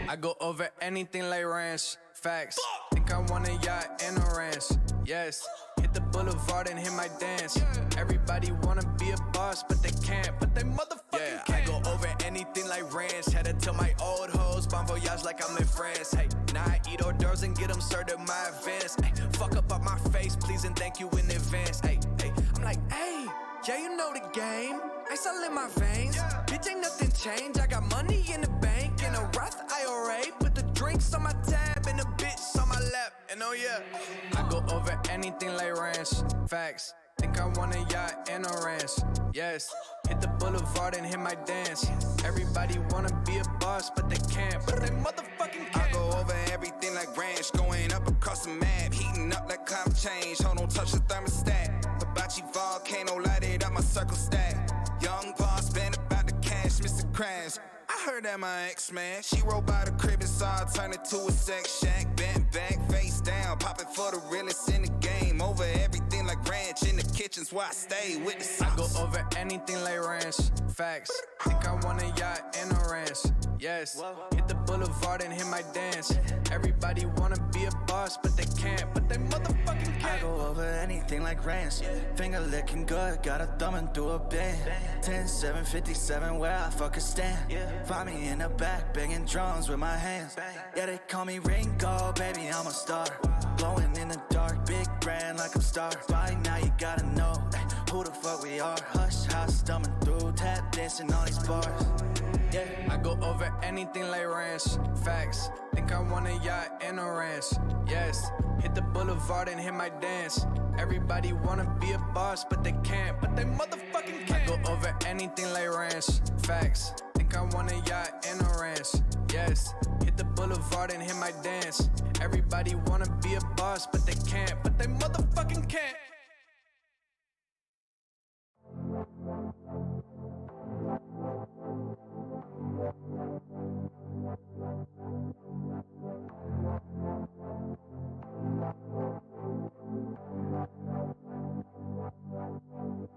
I go over anything like ranch, facts. Think I want a yacht and a ranch, yes. Hit the boulevard and hit my dance. Everybody wanna be a boss, but they can't. But they motherfucking can't. I go over anything like ranch. Had to tell my old hoes, bon voyage like I'm in France. Hey, now I eat hors d'oeuvres and get them served at my advance. Hey, fuck up my face, please and thank you in advance. Hey, hey, I'm like, hey, yeah, you know the game. Ice all in my veins, bitch ain't nothing changed. I got money in the bank, in a Roth IRA. Put the drinks on my tab and the bitch on my lap. And oh yeah, I go over anything like ranch, facts. Think I want a yacht and a ranch, yes. Hit the boulevard and hit my dance. Everybody wanna be a boss, but they can't. But they motherfucking can't. I go over everything like ranch, going up across the map, heating up like climate change. Hold on, touch the thermostat. Hibachi volcano, light it up, my circle stack. Young boss, been about the cash, Mr. Krabs. I heard that my ex, man. She rolled by the crib and saw I turn it to a sex shack. Bent back, face down, popping for the realest in the game. Over everything like ranch, in the kitchen's where I stay with the sauce. I go over anything like ranch, facts. Think I want a yacht and a ranch, yes. Hit the boulevard and hit my dance. Everybody wanna be a boss, but they can't. But they motherfucking can't. I go over anything like ranch. Finger licking good, got a thumbing through a band. 10-7-57 where I fucking stand. Find me in the back, banging drums with my hands. Yeah, they call me Ringo, baby, I'm a star. Glowing in the dark, big brand like I'm Star. By now you gotta know who the fuck we are. Hush, house, thumbing through, tap dancing on these bars. Yeah, I go over anything like ranch, facts. Think I want a yacht and a ranch, yes. Hit the boulevard and hit my dance. Everybody wanna be a boss, but they can't. But they motherfucking can't. I go over anything like ranch, facts. Think I want a yacht and a ranch, yes. Hit the boulevard and hit my dance. Everybody wanna be a boss, but they can't. But they motherfucking can't.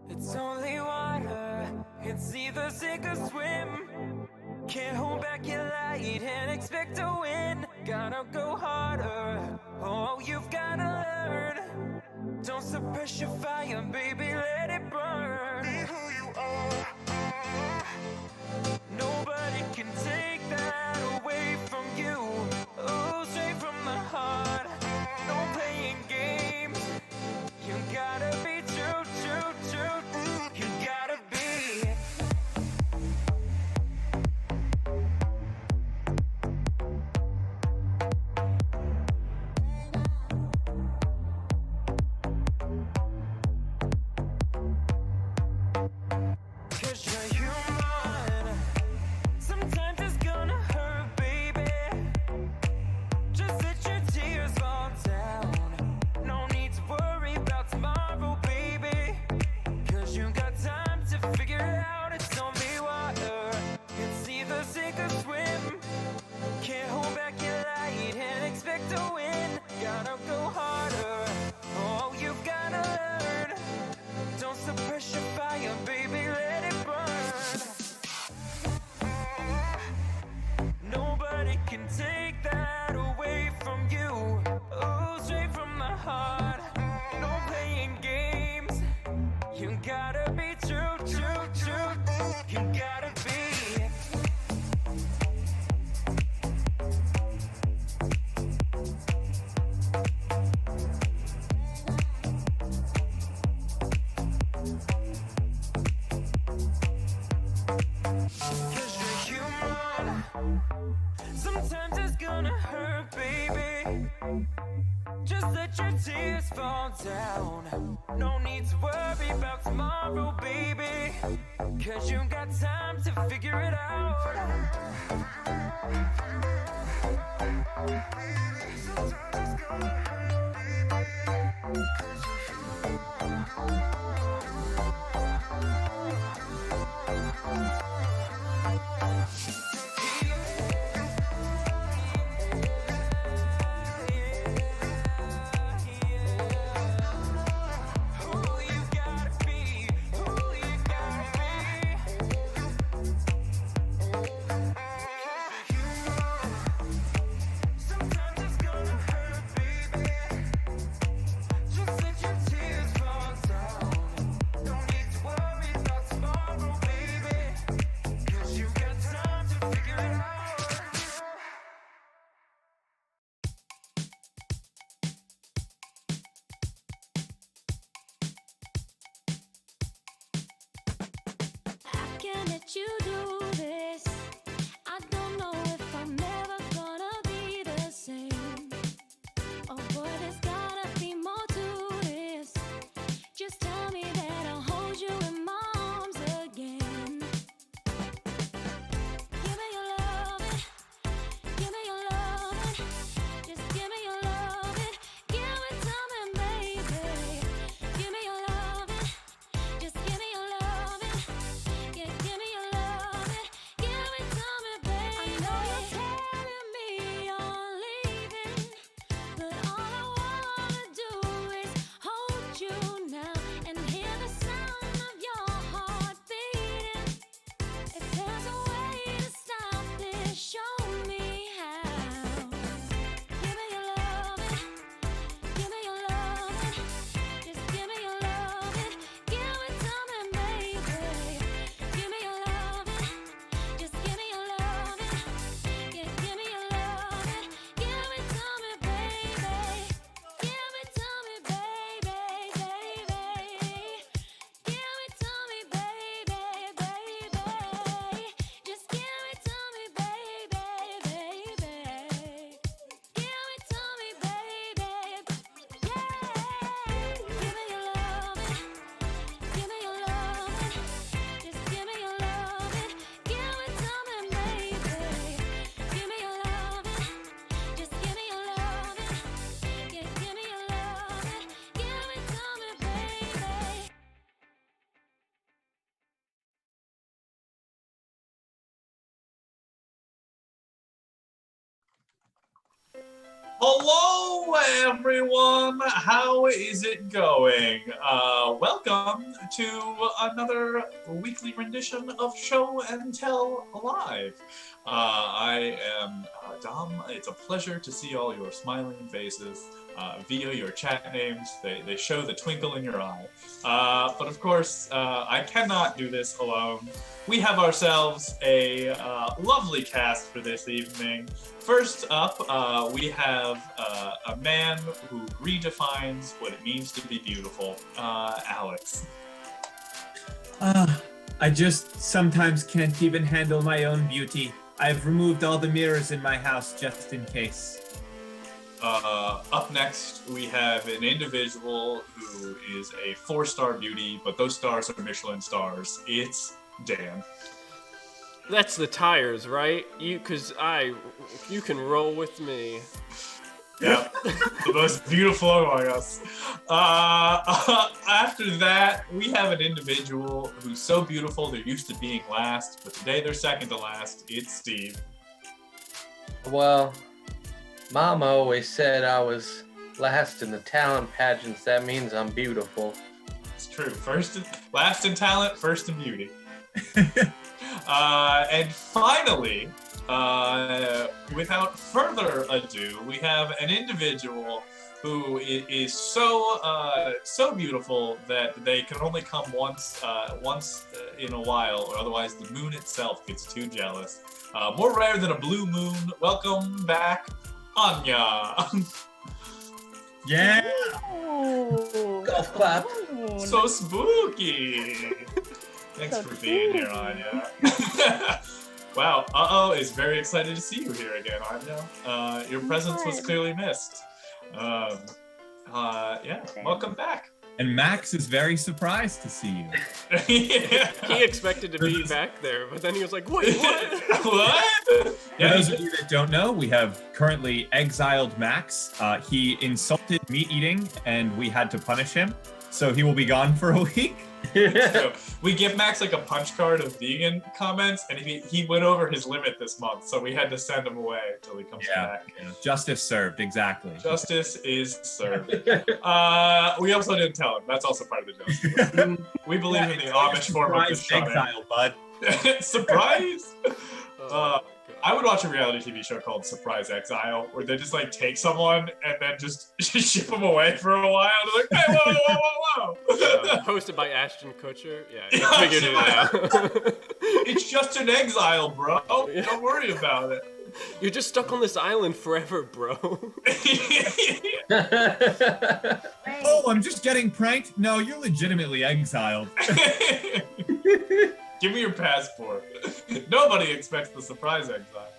It's only water, it's either sink or swim. Can't hold back your light and expect to win. Gotta go harder, oh you've gotta learn. Don't suppress your fire, baby, let it burn. Be who you are. Nobody can take that away from you. Oh, straight from the heart, no playing games. You gotta be true, true, true. You gotta be. can take that away from you. Oh, straight from the heart. No playing games. You gotta be true, true, true. You gotta be. Sometimes it's gonna hurt, baby. Just let your tears fall down. No need to worry about tomorrow, baby. Cause you got time to figure it out. Sometimes it's gonna hurt, baby. Cause you do this. I don't know if I'm ever gonna be the same. Oh boy, there's gotta be more to this. Just tell me that I'll hold you in my arms again. Give me your loving, give me your loving. Just give me your loving, give it to me, baby. Give me your loving, just give me your loving. Yeah, give me your loving, give it to me, baby. I know you're telling me you're leaving, but all I wanna do is hold you now and hear the sound of your heart beating. If there's a way to stop this, show me how. Give me your loving, give me your loving. Just give me your loving, give it to me, baby. Give me your loving, just give me your loving. Yeah, give me your loving, give it to me, baby. Give it to me, baby, baby. Give it to me, baby, baby. Just give it to me, baby, baby. Give it to me, baby. Yeah. Give me your loving, give me your loving. Just give me your loving, give it to me, baby. Give me your loving, just give me your loving. Yeah, give me your loving, give it to me, baby. Hello, everyone. How is it going? Welcome to another weekly rendition of Show and Tell Live. I am Dom. It's a pleasure to see all your smiling faces via your chat names. They show the twinkle in your eye. But of course, I cannot do this alone. We have ourselves a lovely cast for this evening. First up, we have a man who redefines what it means to be beautiful, Alex. I just sometimes can't even handle my own beauty. I've removed all the mirrors in my house just in case. Up next, we have an individual who is a 4-star beauty, but those stars are Michelin stars. It's Dan. That's the tires, right? You can roll with me. Yep, the most beautiful among us. After that, we have an individual who's so beautiful they're used to being last, but today they're second to last. It's Steve. Well, Mama always said I was last in the talent pageants. That means I'm beautiful. It's true. Last in talent, first in beauty. And finally, without further ado, we have an individual who is so beautiful that they can only come once in a while, or otherwise the moon itself gets too jealous. More rare than a blue moon. Welcome back, ANYA. Yeah. Golf clap. So spooky. Thanks So for being here, ANYA. Wow, is very excited to see you here again, ANYA. Your presence was clearly missed. Welcome back. And Max is very surprised to see you. Yeah. He expected to be back there, but then he was like, wait, what? What? For those of you that don't know, we have currently exiled Max. He insulted meat eating, and we had to punish him. So he will be gone for a week. So we give Max like a punch card of vegan comments, and he went over his limit this month, so we had to send him away until he comes back. Yeah, justice served, exactly. Justice is served. We also didn't tell him. That's also part of the justice. We believe in the Amish form of this exile, bud. Surprise! Oh, I would watch a reality TV show called Surprise Exile, where they just like take someone and then just ship them away for a while. They're like, hey, whoa. Hosted by Ashton Kutcher. Yeah, you figured it out. It's just an exile, bro. Don't worry about it. You're just stuck on this island forever, bro. Oh, I'm just getting pranked? No, you're legitimately exiled. Give me your passport. Nobody expects the surprise exile.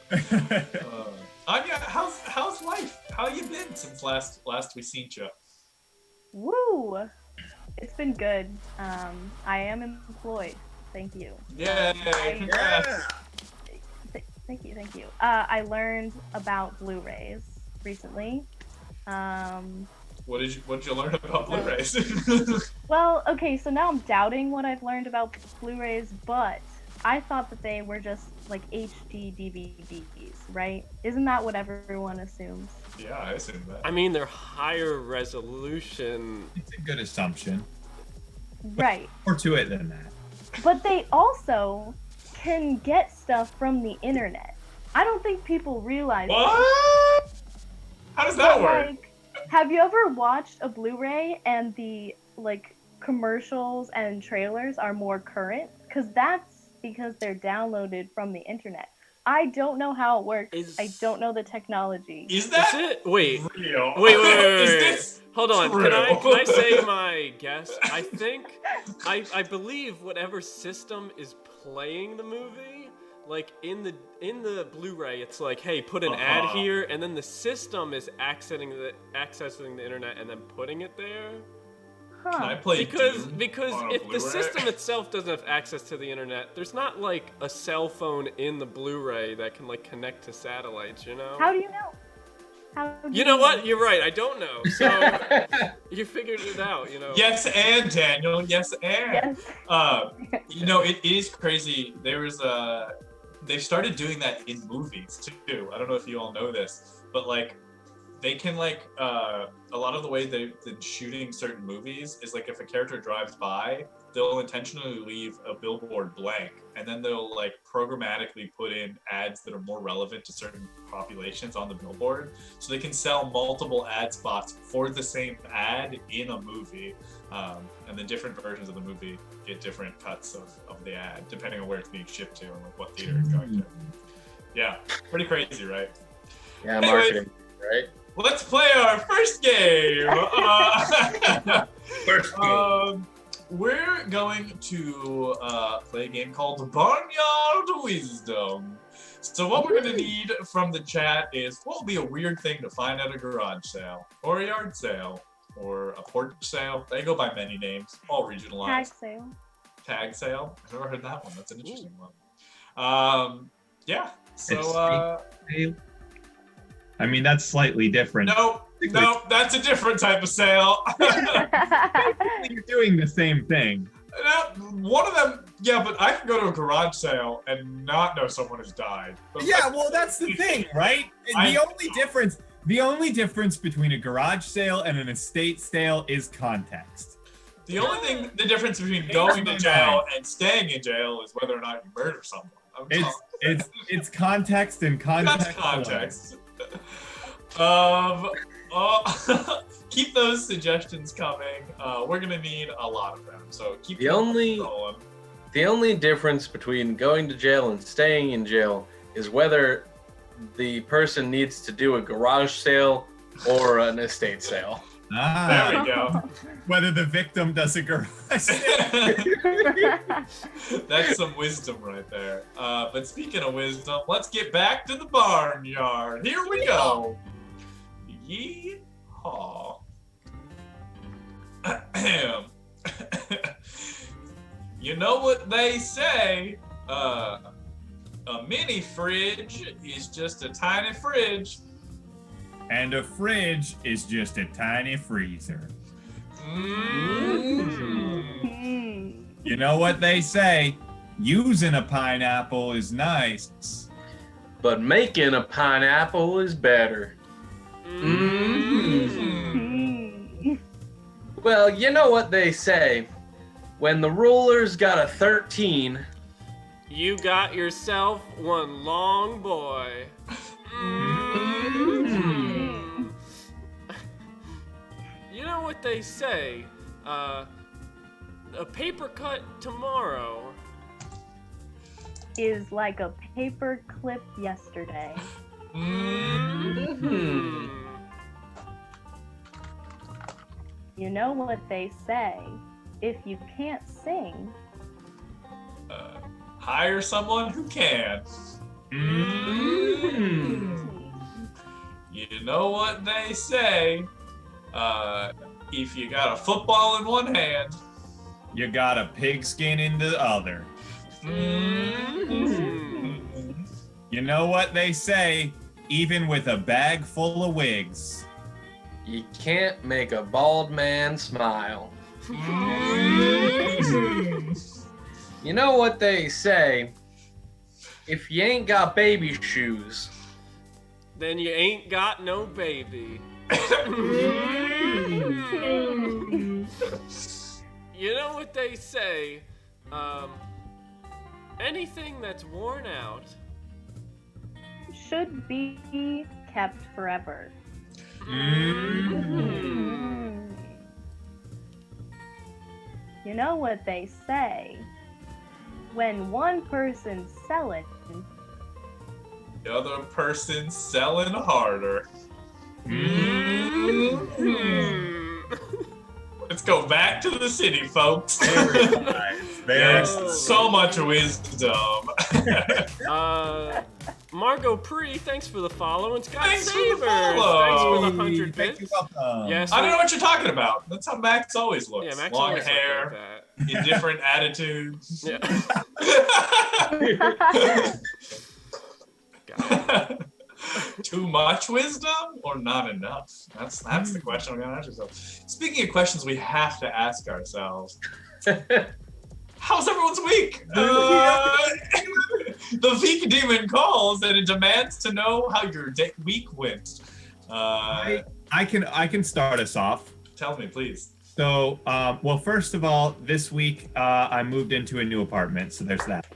Anya, how's life? How you been since last we seen you? Woo! It's been good. I am employed. Thank you. Yay! Congrats. Thank you. I learned about Blu-rays recently. What did you learn about Blu-rays? Well, okay, so now I'm doubting what I've learned about Blu-rays, but I thought that they were just like HD DVDs, right? Isn't that what everyone assumes? Yeah, I assume that. I mean, they're higher resolution. It's a good assumption. Right. More to it than that. But they also can get stuff from the internet. I don't think people realize What? How does that work? Like, have you ever watched a Blu-ray and the like commercials and trailers are more current? Because that's because they're downloaded from the internet. I don't know how it works. I don't know the technology. Is that it? Wait. real? Wait. Is this Hold on. true? Can I say my guess? I think I believe whatever system is playing the movie, like in the Blu-ray, it's like, hey, put an ad here, and then the system is accessing the internet and then putting it there. Can I play Because Doom on a if the Blu-ray? system itself doesn't have access to the internet, there's not like a cell phone in the Blu-ray that can like connect to satellites, you know? How do you know? You know what? You're right. I don't know. So you figured it out, you know. Yes, and Daniel. Yes, and. Yes. You know, it is crazy. They started doing that in movies too. I don't know if you all know this, but like, they can like a lot of the way they've been shooting certain movies is like if a character drives by, they'll intentionally leave a billboard blank, and then they'll like programmatically put in ads that are more relevant to certain populations on the billboard, so they can sell multiple ad spots for the same ad in a movie, and then different versions of the movie get different cuts of the ad depending on where it's being shipped to and like what theater it's going to. Yeah, pretty crazy, right? Yeah, Anyways, marketing, right? let's play our first game. First game. We're going to play a game called Barnyard Wisdom. So what we're going to need from the chat is what will be a weird thing to find at a garage sale, or a yard sale, or a porch sale. They go by many names, all regionalized. Tag sale. Tag sale? I've never heard that one. That's an interesting one. Yeah, so... I mean, that's slightly different. No, that's a different type of sale. You're doing the same thing. One of them, yeah, but I can go to a garage sale and not know someone has died. But Yeah, well, that's the thing, right? The only difference between a garage sale and an estate sale is context. The difference between going to jail and staying in jail is whether or not you murder someone. It's context and context. That's context. Keep those suggestions coming. We're gonna need a lot of them, so keep rolling. The only difference between going to jail and staying in jail is whether the person needs to do a garage sale or an estate sale. There we go. Whether the victim does a garage sale. That's some wisdom right there. But speaking of wisdom, let's get back to the barnyard. Here we go. Yee-haw. You know what they say, a mini fridge is just a tiny fridge. And a fridge is just a tiny freezer. Mm. You know what they say, using a pineapple is nice. But making a pineapple is better. Well, you know what they say. When the ruler's got a 13, You got yourself one long boy. You know what they say, a paper cut tomorrow Is like a paper clip yesterday. You know what they say, if you can't sing, Hire someone who can. You know what they say, if you got a football in one hand, You got a pigskin in the other. You know what they say, even with a bag full of wigs. you can't make a bald man smile. You know what they say, if you ain't got baby shoes, then you ain't got no baby. You know what they say, anything that's worn out should be kept forever. You know what they say, when one person's selling, the other person's selling harder. Let's go back to the city, folks. There's so much wisdom. Margot Pre, thanks for the follow, and Scott Thanks for Savers, the follow. thanks for the 100 bits. Yes, I don't know what you're talking about. That's how Max always looks. Yeah, Max Long always looks hair, like indifferent attitudes. Yeah. Too much wisdom or not enough? That's the question we're gonna ask ourselves. Speaking of questions we have to ask ourselves, how's everyone's week? The Veek Demon calls and it demands to know how your week went. I can start us off. Tell me, please. So, well, first of all, this week I moved into a new apartment, so there's that.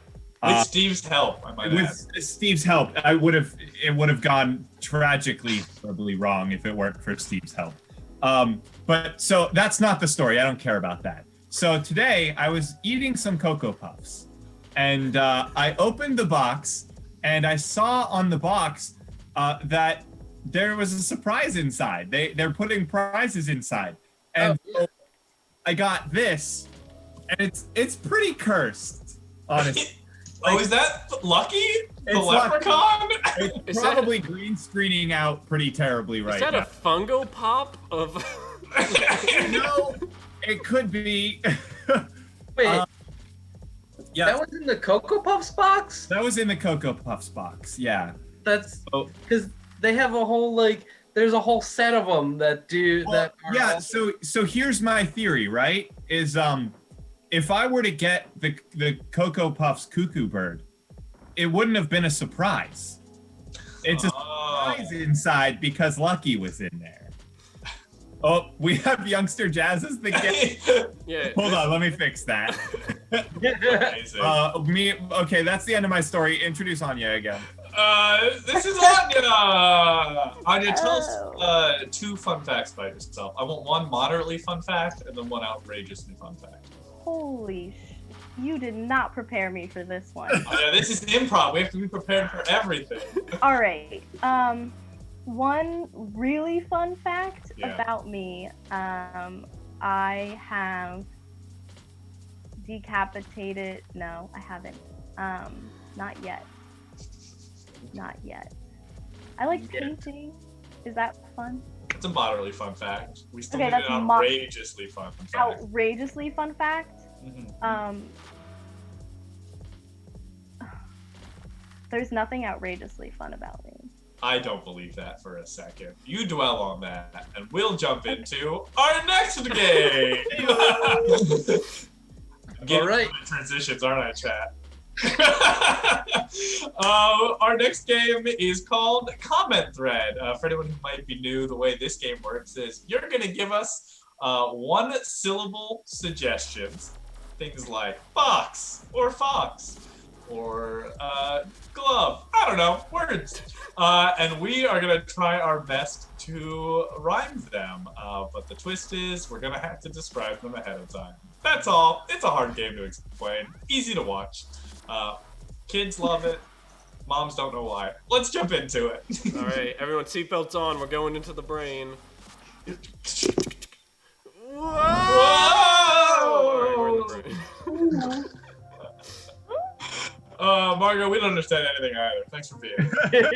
With Steve's help, I might add. With Steve's help, it would have gone tragically horribly wrong if it weren't for Steve's help. But so that's not the story. I don't care about that. So today I was eating some Cocoa Puffs, and I opened the box, and I saw on the box that there was a surprise inside. They're putting prizes inside, and so I got this, and it's pretty cursed, honestly. Oh, is that Lucky? The It's leprechaun? It's probably green screening out pretty terribly right Is that now. a Fungo Pop of... No, it could be. Wait, Yeah, that was in the Cocoa Puffs box? that was in the Cocoa Puffs box. Yeah. That's Oh. because they have a whole there's a whole set of them that do Well, that. Are yeah. also- So here's my theory. Right? Is if I were to get the Cocoa Puffs Cuckoo Bird, it wouldn't have been a surprise. It's a surprise inside because Lucky was in there. Oh, we have Youngster Jazz as the guest. Yeah. Hold on, let me fix that. Amazing. Okay, that's the end of my story. Introduce Anya again. This is Anya! Anya, tell us 2 fun facts about yourself. I want 1 moderately fun fact and then 1 outrageously fun fact. Holy you did not prepare me for this one. Yeah, this is improv. We have to be prepared for everything. All right. One really fun fact about me. I have decapitated. No, I haven't. Not yet. Not yet. I like painting. Is that fun? It's a moderately fun fact. We still Okay, need that's an outrageously fun fact. Outrageously fun fact. There's nothing outrageously fun about me. I don't believe that for a second. You dwell on that, and we'll jump into our next game. All right. Transitions, aren't I, chat? Our next game is called Comment Thread. For anyone who might be new, the way this game works is you're going to give us 1-syllable suggestions. Things like box or fox or glove. I don't know, words. And we are going to try our best to rhyme them. But the twist is we're going to have to describe them ahead of time. That's all. It's a hard game to explain. Easy to watch. Kids love it. Moms don't know why. Let's jump into it. All right, everyone, seatbelts on. We're going into the brain. Whoa! All right, we're in the brain. Margo, we don't understand anything either. Thanks for being here.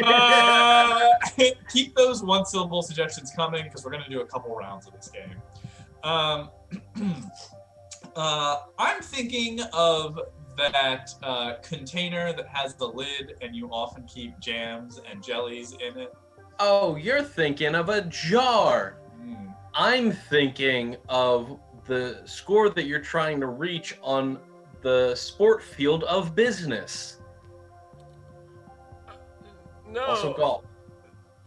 Keep those 1-syllable suggestions coming because we're going to do a couple rounds of this game. I'm thinking of that container that has the lid and you often keep jams and jellies in it. Oh, you're thinking of a jar. I'm thinking of the score that you're trying to reach on the sport field of business. No. Also golf.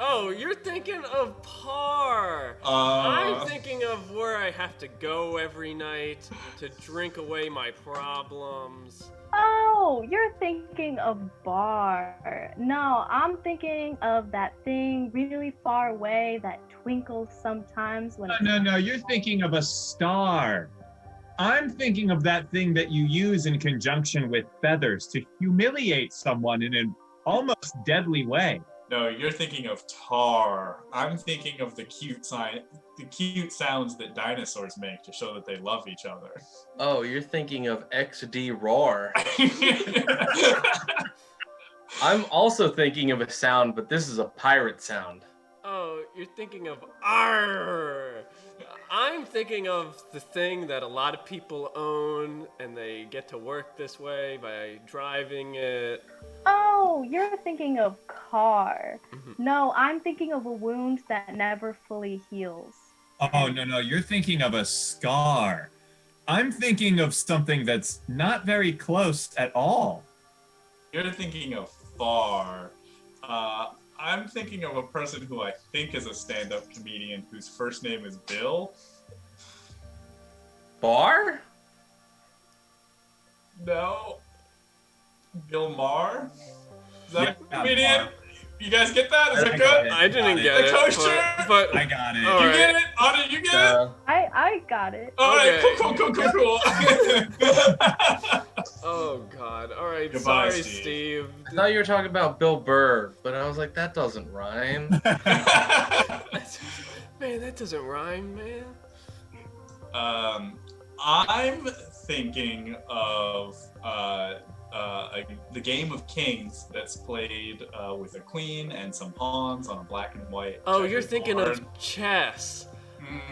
Oh, you're thinking of par. I'm thinking of where I have to go every night to drink away my problems. Oh, you're thinking of bar. No, I'm thinking of that thing really far away that twinkles sometimes when No, you're thinking of a star. I'm thinking of that thing that you use in conjunction with feathers to humiliate someone in an almost deadly way. No, you're thinking of tar. I'm thinking of the cute sounds that dinosaurs make to show that they love each other. Oh, you're thinking of XD Roar. I'm also thinking of a sound, but this is a pirate sound. Oh, you're thinking of arr. I'm thinking of the thing that a lot of people own and they get to work this way by driving it. Oh, you're thinking of car. No, I'm thinking of a wound that never fully heals. Oh, no, you're thinking of a scar. I'm thinking of something that's not very close at all. You're thinking of far. I'm thinking of a person who I think is a stand-up comedian whose first name is Bill. Bar? No. Bill Maher? Is that a Yeah, comedian? Maher. You guys get that? Is I that got good? it. I didn't Got get The it, kosher? but I got it. All You right. get it? Anna, you get it? I got it. All right, Okay. cool. Oh God! All right, Goodbye, sorry, Steve. Steve. I thought you were talking about Bill Burr, but I was like, that doesn't rhyme. Man, that doesn't rhyme, man. I'm thinking of the game of kings that's played with a queen and some pawns on a black and white. Oh, you're checkered thinking board. of chess.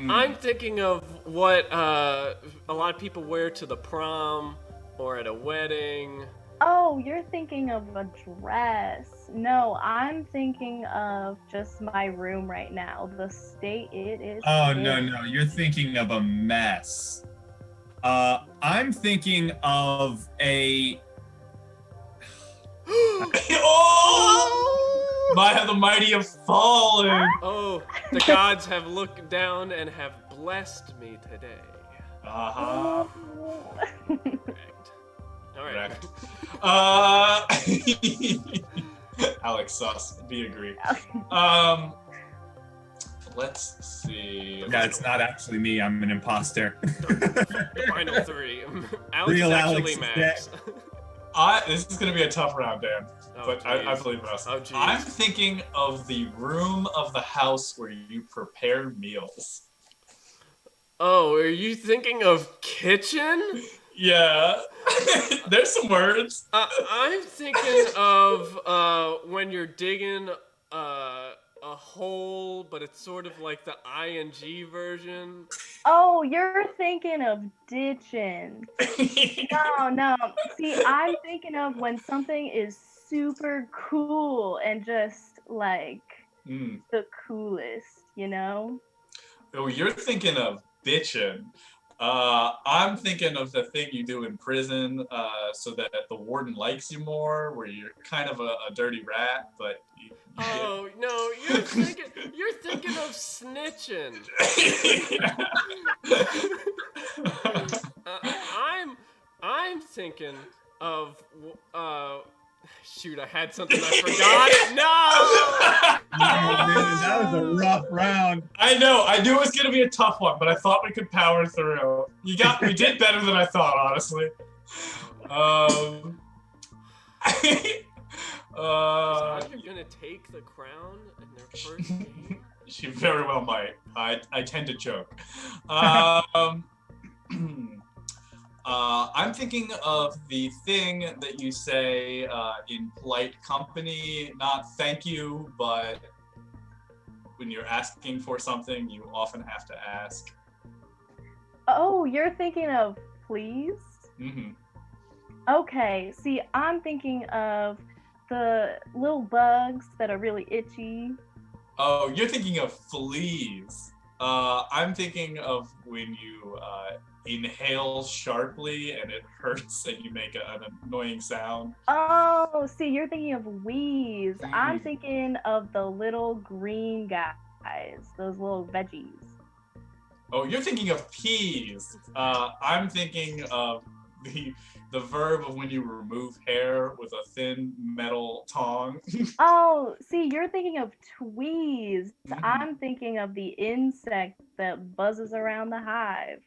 I'm thinking of what a lot of people wear to the prom or at a wedding. Oh, you're thinking of a dress. No, I'm thinking of just my room right now. The state it is. Oh, in. no, you're thinking of a mess. I'm thinking of a... Oh! The mighty have fallen. Oh, the gods have looked down and have blessed me today. Uh-huh. Correct. All right. Alex sus. We agree. Let's see. Yeah, it's not actually me. I'm an imposter. Final three. Alex Real is actually Alex is Max. This is going to be a tough round, Dan. Oh, but I believe in us. Oh, geez. I'm thinking of the room of the house where you prepare meals. Oh, are you thinking of kitchen? Yeah. There's some words. I'm thinking of when you're digging a hole, but it's sort of like the ing version. Oh, you're thinking of ditching. No. See, I'm thinking of when something is super cool and just like the coolest, you know? Oh, you're thinking of bitchin'. I'm thinking of the thing you do in prison so that the warden likes you more, where you're kind of a dirty rat, but Oh no, you're thinking of snitching. I'm thinking of shoot, I had something, I forgot it. No! Oh, man, that was a rough round. I know. I knew it was gonna be a tough one, but I thought we could power through. We did better than I thought, honestly. Is Audrey gonna take the crown in their first game? She very well might. I tend to joke. I'm thinking of the thing that you say in polite company, not thank you, but when you're asking for something, you often have to ask. Oh, you're thinking of please? Mm-hmm. Okay, see, I'm thinking of the little bugs that are really itchy. Oh, you're thinking of fleas. I'm thinking of when you inhale sharply and it hurts and you make an annoying sound. Oh, see, you're thinking of wheeze. I'm thinking of the little green guys, those little veggies. Oh, you're thinking of peas. I'm thinking of the verb of when you remove hair with a thin metal tong. Oh, see, you're thinking of tweeze. I'm thinking of the insect that buzzes around the hive.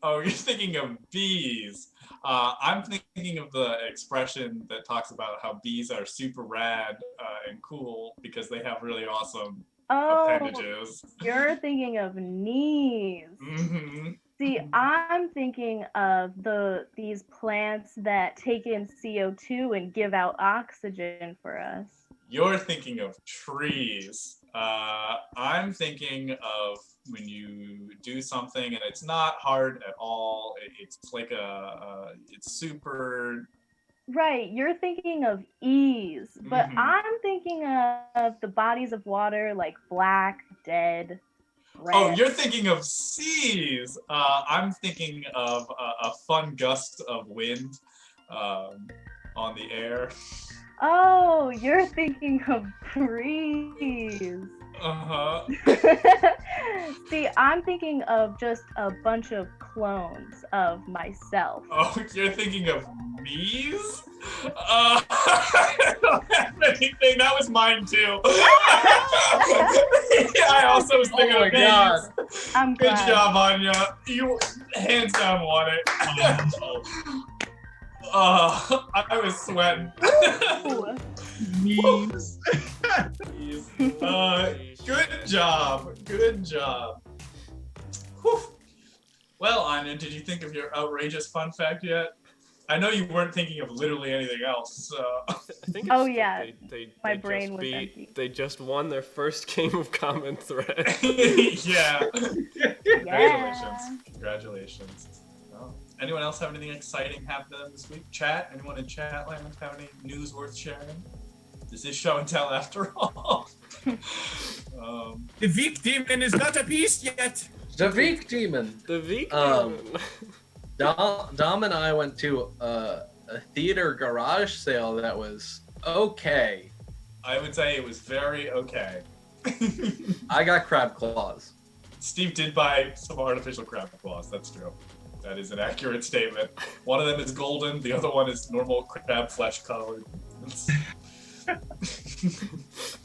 Oh, you're thinking of bees. I'm thinking of the expression that talks about how bees are super rad and cool because they have really awesome appendages. You're thinking of knees. Mm-hmm. See, I'm thinking of these plants that take in CO2 and give out oxygen for us. You're thinking of trees. I'm thinking of when you do something and it's not hard at all. It's like it's super. Right, you're thinking of ease, but I'm thinking of the bodies of water like black, dead. Red. Oh, you're thinking of seas. I'm thinking of a fun gust of wind on the air. Oh, you're thinking of breeze. Uh-huh. See, I'm thinking of just a bunch of clones of myself. Oh, you're thinking of me's? I don't have anything. That was mine too. I also was thinking of me's. I'm Good glad. job, Anya. You hands down won it. I was sweating. Memes. Good job. Good job. Whew. Well, Anya, did you think of your outrageous fun fact yet? I know you weren't thinking of literally anything else. So. I think it's Oh yeah, they my just brain was empty. They just won their first game of Common Thread. Yeah. Yeah. Congratulations. Well, anyone else have anything exciting happen to them this week? Chat? Anyone in chat land have any news worth sharing? This is show and tell after all. The Vic demon is not appeased yet. The Vic demon. The Vic Um, demon. Dom and I went to a theater garage sale that was okay. I would say it was very okay. I got crab claws. Steve did buy some artificial crab claws. That's true. That is an accurate statement. One of them is golden, the other one is normal crab flesh colored.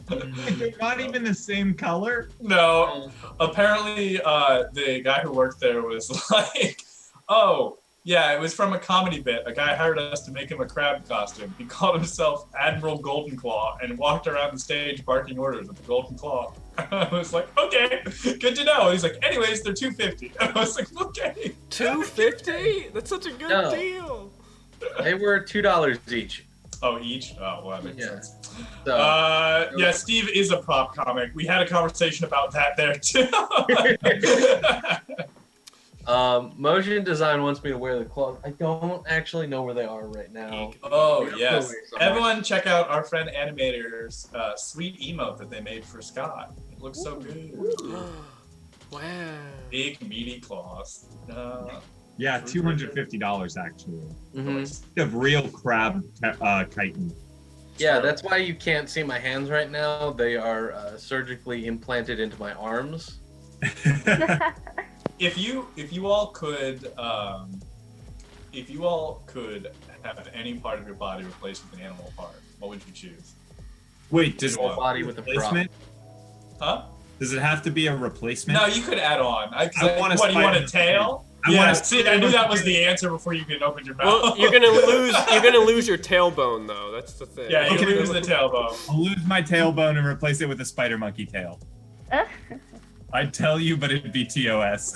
They're not even the same color? No. Apparently, the guy who worked there was like, oh, yeah, it was from a comedy bit. A guy hired us to make him a crab costume. He called himself Admiral Golden Claw and walked around the stage barking orders with the Golden Claw. I was like, okay, good to know. He's like, anyways, they're $2.50. And I was like, okay. $2.50? That's such a good deal. They were $2 each. Oh, each? Oh, well, that makes sense. So, yeah, Steve is a prop comic. We had a conversation about that there, too. Motion Design wants me to wear the claws. I don't actually know where they are right now. Oh, yes. Everyone check out our friend Animator's sweet emote that they made for Scott. It looks so good. Wow. Big, meaty claws. Yeah, $250 actually. Mm-hmm. Of real crab chitin. Yeah, that's why you can't see my hands right now. They are surgically implanted into my arms. If you all could have any part of your body replaced with an animal part, what would you choose? Wait, does Animal body with a replacement? Huh? Does it have to be a replacement? No, you could add on. I want what, you want a tail? I see, I knew that was the answer before you could open your mouth. Well, you're gonna lose your tailbone though. That's the thing. Yeah, you lose the tailbone. I'll lose my tailbone and replace it with a spider monkey tail. I'd tell you, but it'd be TOS.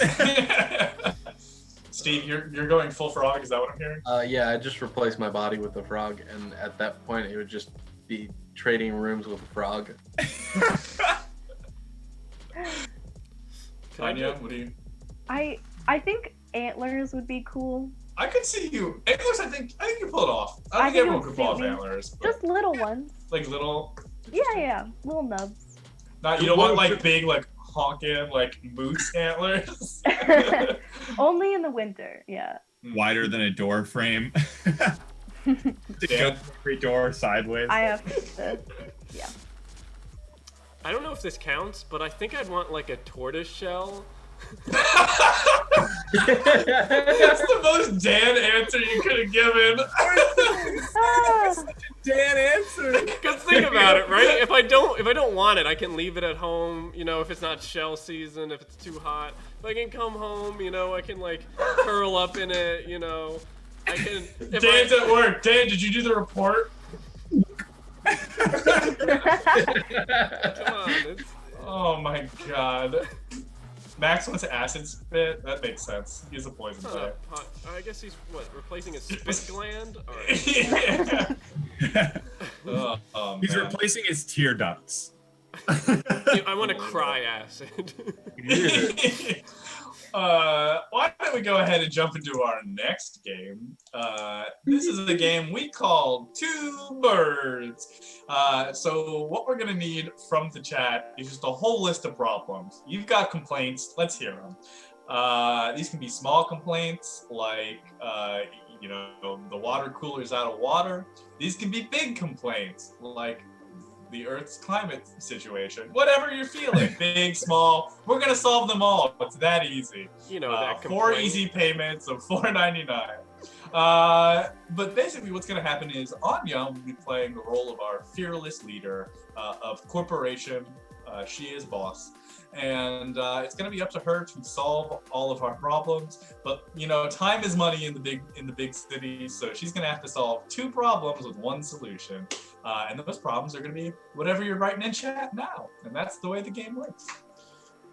Steve, you're going full frog. Is that what I'm hearing? Yeah, I just replaced my body with a frog, and at that point, it would just be trading rooms with a frog. Anya, what do you? I think antlers would be cool. I could see you. Antlers, I think you pull it off. I think everyone could pull off antlers. Just little ones. Like little. Yeah, little nubs. Not you don't want like big like honking like moose antlers. Only in the winter. Yeah. Wider than a door frame. To go every door sideways. I have this. Yeah. I don't know if this counts, but I think I'd want like a tortoise shell. That's the most Dan answer you could have given. Such a Dan answer. Cause think about it, right? If I don't want it, I can leave it at home. You know, if it's not shell season, if it's too hot, if I can come home, you know, I can like curl up in it. You know, I can. Dan's at work. Dan, did you do the report? Come on, oh my god. Max wants acid spit. That makes sense. He's a poison type. I guess he's replacing his spit gland? Oh, he's replacing his tear ducts. I want to cry acid. Why don't we go ahead and jump into our next game? This is a game we call Two Birds. So what we're gonna need from the chat is just a whole list of problems. You've got complaints, let's hear them. These can be small complaints like, you know, the water cooler's out of water. These can be big complaints like the Earth's climate situation. Whatever you're feeling, big, small, we're gonna solve them all. It's that easy. You know that. 4 easy payments of $4.99. But basically, what's gonna happen is Anya will be playing the role of our fearless leader of corporation. She is boss. And it's going to be up to her to solve all of our problems. But you know, time is money in the big city, so she's going to have to solve 2 problems with 1 solution. And those problems are going to be whatever you're writing in chat now, and that's the way the game works.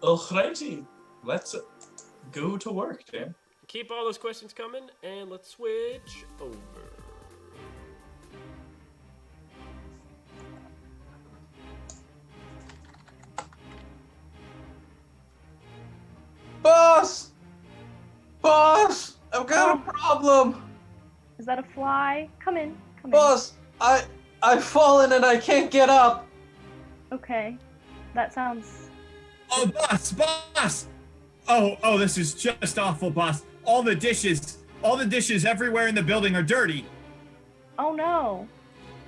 Alrighty, let's go to work, Dan. Keep all those questions coming, and let's switch over. Boss! Boss! I've got a problem! Is that a fly? Come in. Boss, I've fallen and I can't get up! Okay. That sounds... Oh, boss! Oh, this is just awful, boss. All the dishes everywhere in the building are dirty. Oh no.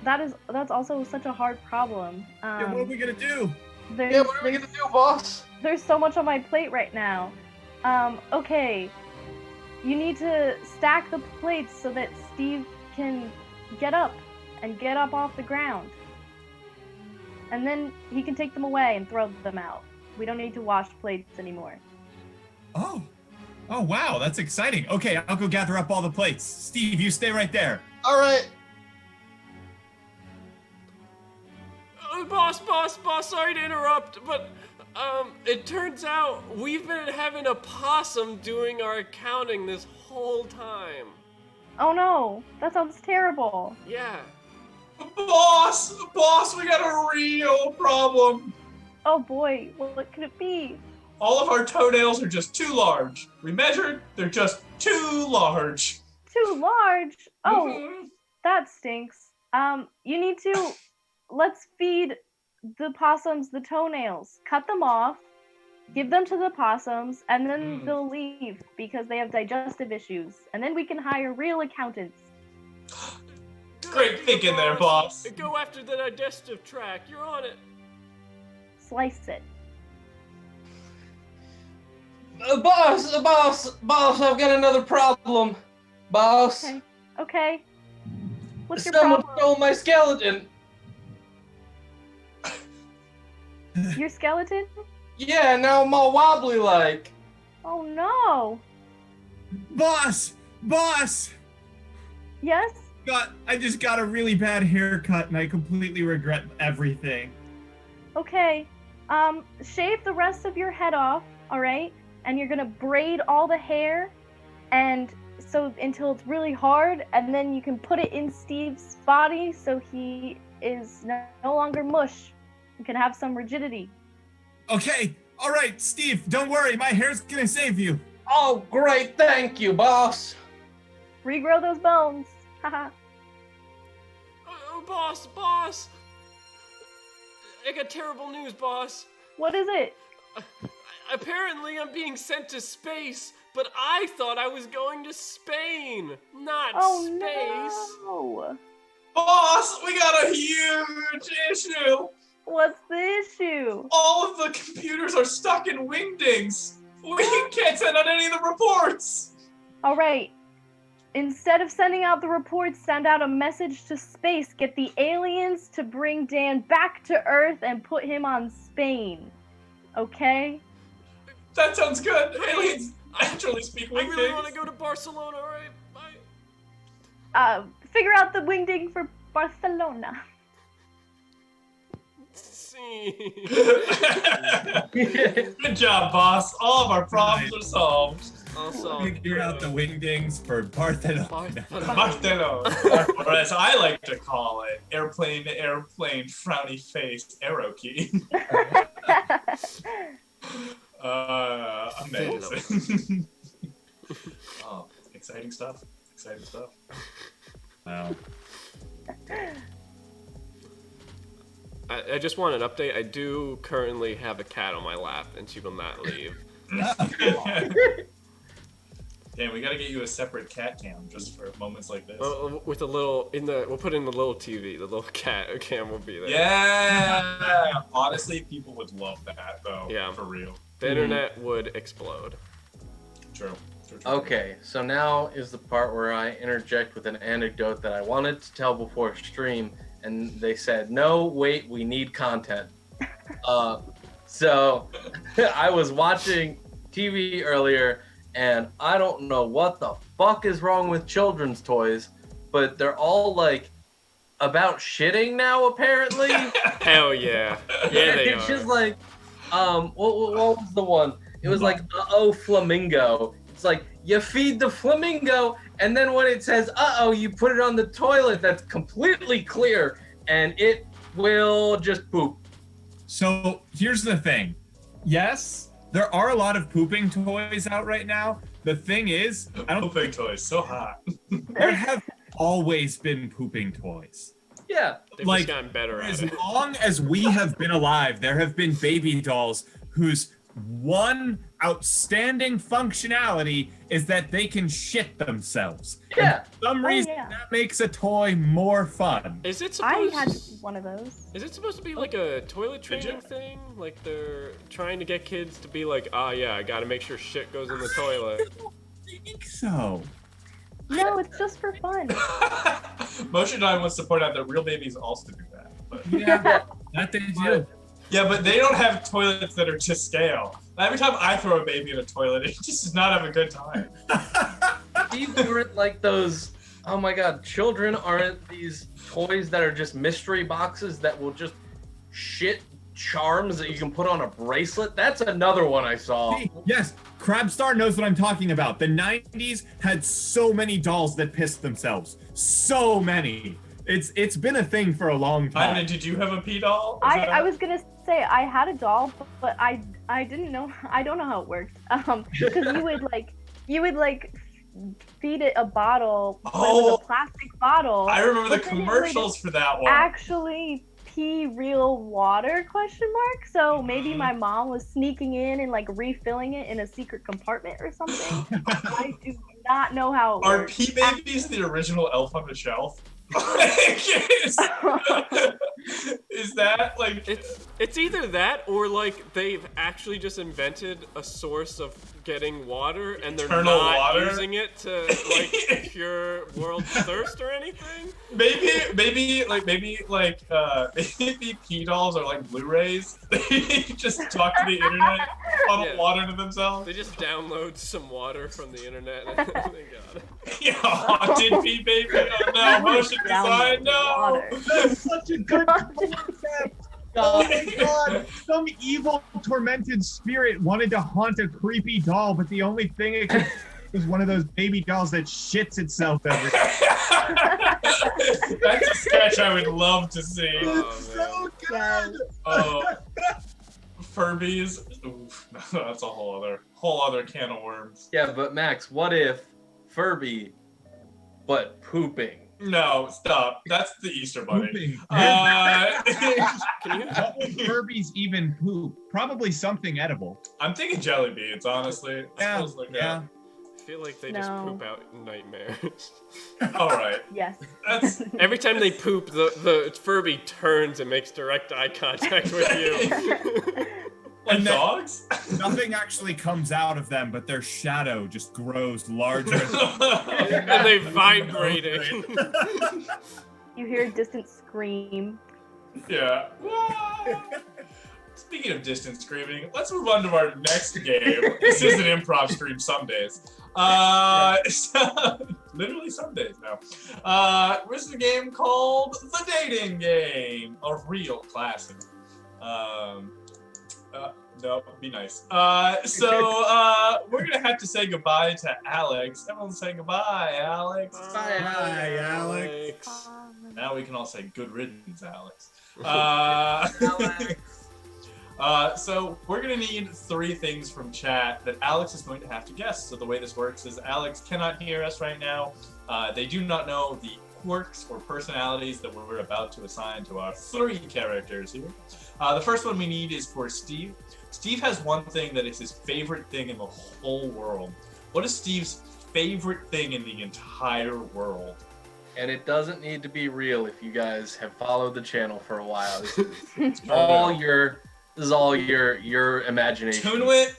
That's also such a hard problem. Yeah, what are we gonna do? What are we gonna do, boss? There's so much on my plate right now. Okay. you need to stack the plates so that Steve can get up off the ground. And then he can take them away and throw them out. We don't need to wash plates anymore. Oh wow, that's exciting. Okay, I'll go gather up all the plates. Steve, you stay right there. All right. Boss, sorry to interrupt, but it turns out we've been having a possum doing our accounting this whole time. Oh no, that sounds terrible. Yeah. Boss, we got a real problem. Oh boy, what could it be? All of our toenails are just too large. We measured, they're just too large. Too large? Oh, that stinks. You need to, let's feed the possums the toenails. Cut them off, give them to the possums, and then they'll leave because they have digestive issues. And then we can hire real accountants. Great thinking there, boss. Go after the digestive tract. You're on it. Slice it. Boss, I've got another problem. Boss. Okay. What's your Someone problem? stole my skeleton. Your skeleton? Yeah, now I'm all wobbly like. Oh no. Boss! Yes? I just got a really bad haircut and I completely regret everything. Okay. Shave the rest of your head off, alright? And you're gonna braid all the hair and so until it's really hard, and then you can put it in Steve's body so he is no longer mush. You can have some rigidity. Okay, all right, Steve, don't worry, my hair's gonna save you. Oh, great, thank you, boss. Regrow those bones. Haha. Boss! I got terrible news, boss. What is it? Apparently I'm being sent to space, but I thought I was going to Spain, not space. No. Boss, we got a huge issue. What's the issue? All of the computers are stuck in wingdings. We can't send out any of the reports. All right. Instead of sending out the reports, send out a message to space. Get the aliens to bring Dan back to Earth and put him on Spain. Okay? That sounds good. Aliens naturally speak wingdings. I really want to go to Barcelona, alright? Bye. Figure out the wingding for Barcelona. Good job, boss. All of our problems are solved. Figure out the wingdings for Barcelona. Or as I like to call it, airplane, frowny face, arrow key. Amazing. Oh, exciting stuff. Wow. I just want an update. I do currently have a cat on my lap, and she will not leave. Damn, we gotta get you a separate cat cam just for moments like this. With a little we'll put in the little TV. The little cat cam will be there. Yeah. Honestly, people would love that though. Yeah. For real. The internet would explode. True. Okay, so now is the part where I interject with an anecdote that I wanted to tell before stream, and they said, no, wait, we need content. So I was watching TV earlier, and I don't know what the fuck is wrong with children's toys, but they're all like about shitting now, apparently. Hell yeah. Yeah, they It's are. just like, what was the one? It was like, uh-oh, flamingo. It's like, you feed the flamingo, and then when it says, uh-oh, you put it on the toilet that's completely clear, and it will just poop. So here's the thing. Yes, there are a lot of pooping toys out right now. The thing is, pooping toys, so hot. There have always been pooping toys. Yeah. They've Like, just gotten better at as it. long as we have been alive, there have been baby dolls whose one outstanding functionality is that they can shit themselves. Yeah. And for some reason, that makes a toy more fun. Is it I supposed? had one of those. Is it supposed to be like a toilet training thing? Like they're trying to get kids to be like, oh yeah, I gotta make sure shit goes in the toilet. think so. No, it's just for fun. Motion Time wants to point out that real babies also do that. But. Yeah, that they do. Yeah, but they don't have toilets that are to scale. Every time I throw a baby in a toilet, it just does not have a good time. These aren't like those. Oh my God, children aren't these toys that are just mystery boxes that will just shit charms that you can put on a bracelet. That's another one I saw. Yes, Crabstar knows what I'm talking about. The 90s had so many dolls that pissed themselves. So many. It's been a thing for a long time. Anya, did you have a pee doll? I was gonna say I had a doll, but I didn't know. I don't know how it worked. Because you would feed it a bottle, but it was a plastic bottle. I remember the commercials for that one. Actually pee real water ? So maybe my mom was sneaking in and like refilling it in a secret compartment or something. I do not know how it Are works. pee babies the original Elf on the Shelf? Is that like it's either that or like they've actually just invented a source of getting water and they're Eternal not water? using it to like cure world thirst or anything? maybe pee dolls are like Blu-rays. They just talk to the internet, funnel water to themselves. They just download some water from the internet and they got it. Yeah, haunted pee baby. Oh no, motion design. No. That's such a good concept. Oh my God! Some evil, tormented spirit wanted to haunt a creepy doll, but the only thing it could was one of those baby dolls that shits itself every day. That's a sketch I would love to see. It's so good. Oh, Furbies. Oof, that's a whole other can of worms. Yeah, but Max, what if Furby, but pooping? No, stop. That's the Easter Bunny. Pooping. Can you? What would Furbies even poop? Probably something edible. I'm thinking jelly beans, honestly. Yeah, Smells like yeah. I feel like they just poop out nightmares. All right. Yes. That's Every time they poop, the Furby turns and makes direct eye contact with you. like dogs. Nothing actually comes out of them, but their shadow just grows larger. And they vibrating. You hear a distant scream. Yeah. Speaking of distant screaming, let's move on to our next game. This is an improv stream some days. Literally some days now. This is a game called The Dating Game, a real classic. No, be nice. So we're gonna have to say goodbye to Alex. Everyone say goodbye, Alex. Bye, Alex. Now we can all say good riddance, Alex. So we're gonna need 3 things from chat that Alex is going to have to guess. So the way this works is Alex cannot hear us right now. They do not know the quirks or personalities that we're about to assign to our 3 characters here. The first one we need is for Steve. Steve has one thing that is his favorite thing in the whole world. What is Steve's favorite thing in the entire world? And it doesn't need to be real if you guys have followed the channel for a while. This is all your imagination. Toonwit?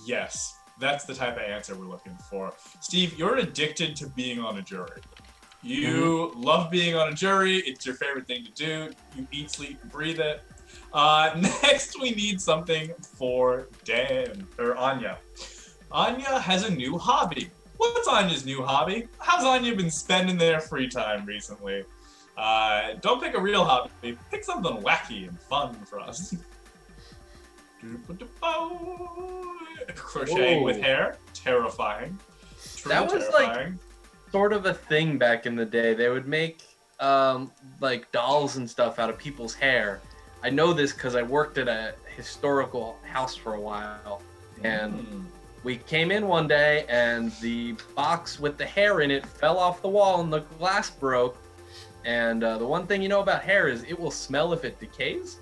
Yes. That's the type of answer we're looking for. Steve, you're addicted to being on a jury. You love being on a jury. It's your favorite thing to do. You eat, sleep, and breathe it. Next, we need something for Anya. Anya has a new hobby. What's Anya's new hobby? How's Anya been spending their free time recently? Don't pick a real hobby. Pick something wacky and fun for us. Crocheting with hair. Terrifying. That was terrifying. like sort of a thing back in the day. They would make like dolls and stuff out of people's hair. I know this because I worked at a historical house for a while, and we came in one day and the box with the hair in it fell off the wall and the glass broke. And the one thing you know about hair is it will smell if it decays.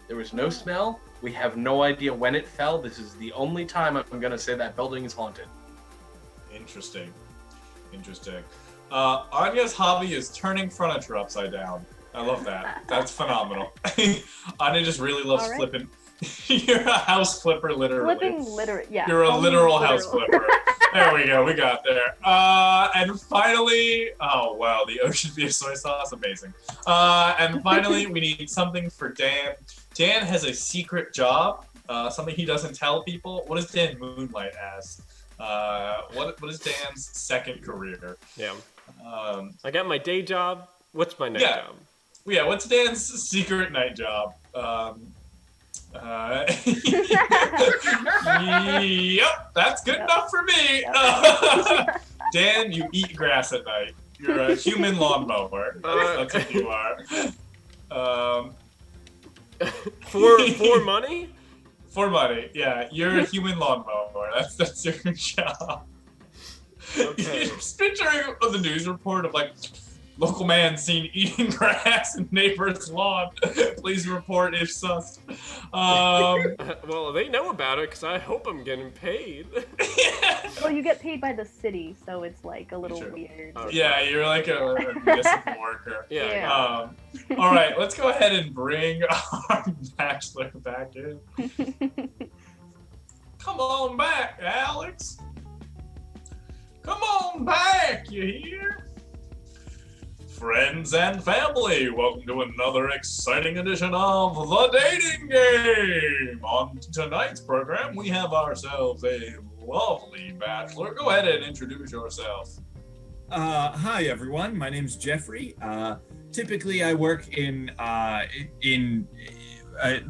There was no smell. We have no idea when it fell. This is the only time I'm going to say that building is haunted. Interesting. Anya's hobby is turning furniture upside down. I love that. That's phenomenal. Anya just really loves You're a house flipper, literally. Yeah. You're a only literal house flipper. There we go. We got there. And finally, oh wow, the ocean via soy sauce, amazing. And finally, we need something for Dan. Dan has a secret job, something he doesn't tell people. What does Dan moonlight as? What is Dan's second career? Yeah. I got my day job. What's my night job? Yeah, what's Dan's secret night job? Yep, that's good enough for me. Dan, you eat grass at night. You're a human lawnmower. That's what you are. For money? For money, yeah. You're a human lawnmower. That's your job. Okay. Just picturing the news report of like, local man seen eating grass in neighbor's lawn. Please report if sus. Well, they know about it because I hope I'm getting paid. Well, you get paid by the city, so it's like a little weird. Yeah, you're like a municipal worker. Yeah. All right, let's go ahead and bring our bachelor back in. Come on back, Alex. Come on back, you hear? Friends and family, welcome to another exciting edition of The Dating Game. On tonight's program, we have ourselves a lovely bachelor. Go ahead and introduce yourself. Hi everyone, my name's Jeffrey. Typically I work in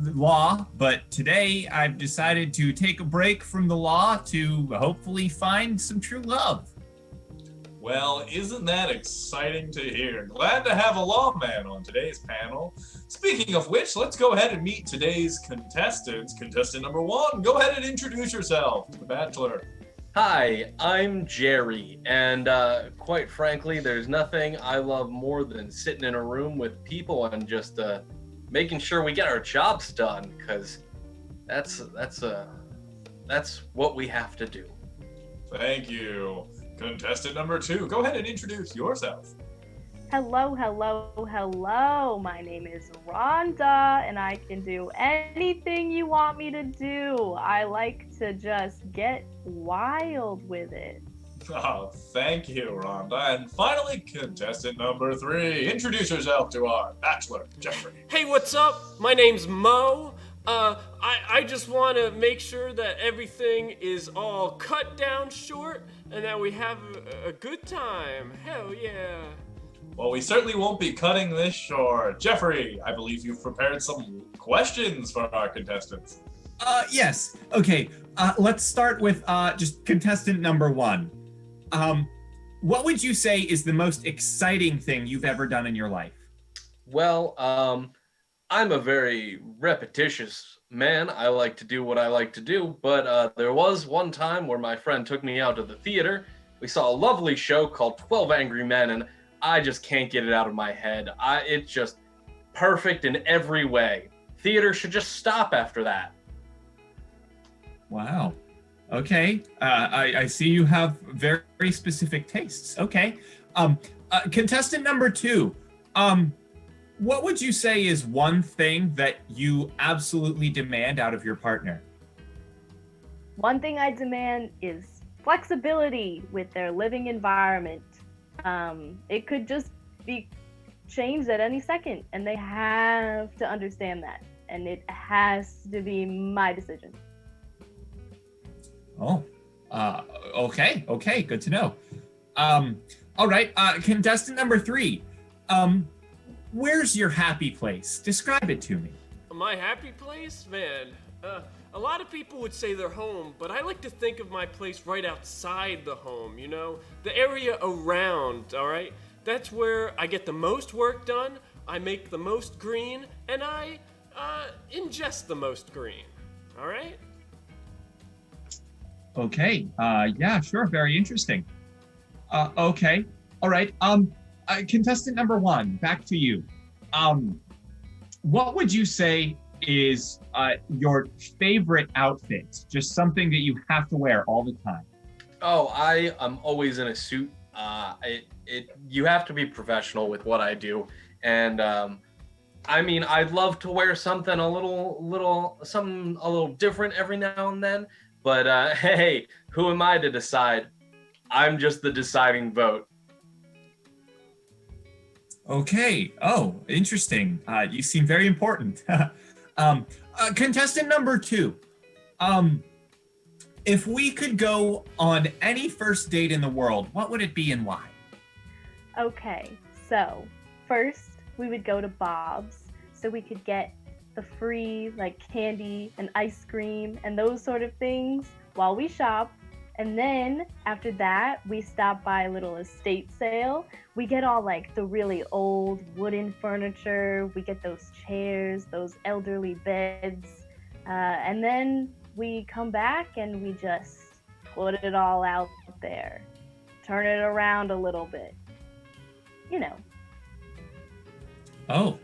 law, but today I've decided to take a break from the law to hopefully find some true love. Well, isn't that exciting to hear? Glad to have a lawman on today's panel. Speaking of which, let's go ahead and meet today's contestants. Contestant number 1, go ahead and introduce yourself to the Bachelor. Hi, I'm Jerry, and quite frankly, there's nothing I love more than sitting in a room with people and just making sure we get our jobs done, because that's what we have to do. Thank you. Contestant number 2, go ahead and introduce yourself. Hello. My name is Rhonda, and I can do anything you want me to do. I like to just get wild with it. Oh, thank you, Rhonda. And finally, contestant number 3, introduce yourself to our Bachelor, Jeffrey. Hey, what's up? My name's Mo. I just want to make sure that everything is all cut down short and that we have a good time. Hell yeah. Well, we certainly won't be cutting this short. Jeffrey, I believe you've prepared some questions for our contestants. Yes. Okay. Let's start with just contestant number 1. What would you say is the most exciting thing you've ever done in your life? Well, I'm a very repetitious man. I like to do what I like to do, but there was one time where my friend took me out to the theater. We saw a lovely show called 12 Angry Men, and I just can't get it out of my head. It's just perfect in every way. Theater should just stop after that. Wow. Okay. I see you have very, very specific tastes. Okay. Contestant number 2. What would you say is one thing that you absolutely demand out of your partner? One thing I demand is flexibility with their living environment. It could just be changed at any second, and they have to understand that, and it has to be my decision. Oh, okay, good to know. All right, contestant number 3. Where's your happy place? Describe it to me. My happy place? Man, a lot of people would say their home, but I like to think of my place right outside the home, you know? The area around, all right? That's where I get the most work done, I make the most green, and I ingest the most green, all right? Okay, yeah, sure, very interesting. Okay, all right, contestant number 1, back to you. What would you say is your favorite outfit? Just something that you have to wear all the time. Oh, I am always in a suit. You have to be professional with what I do, and I mean, I'd love to wear something a little different every now and then, but hey, who am I to decide? I'm just the deciding vote. Okay. Oh, interesting. You seem very important. Contestant number 2. If we could go on any first date in the world, what would it be and why? Okay, so first we would go to Bob's so we could get the free like candy and ice cream and those sort of things while we shop. And then after that, we stop by a little estate sale. We get all like the really old wooden furniture. We get those chairs, those elderly beds. And then we come back and we just put it all out there. Turn it around a little bit. You know. Oh,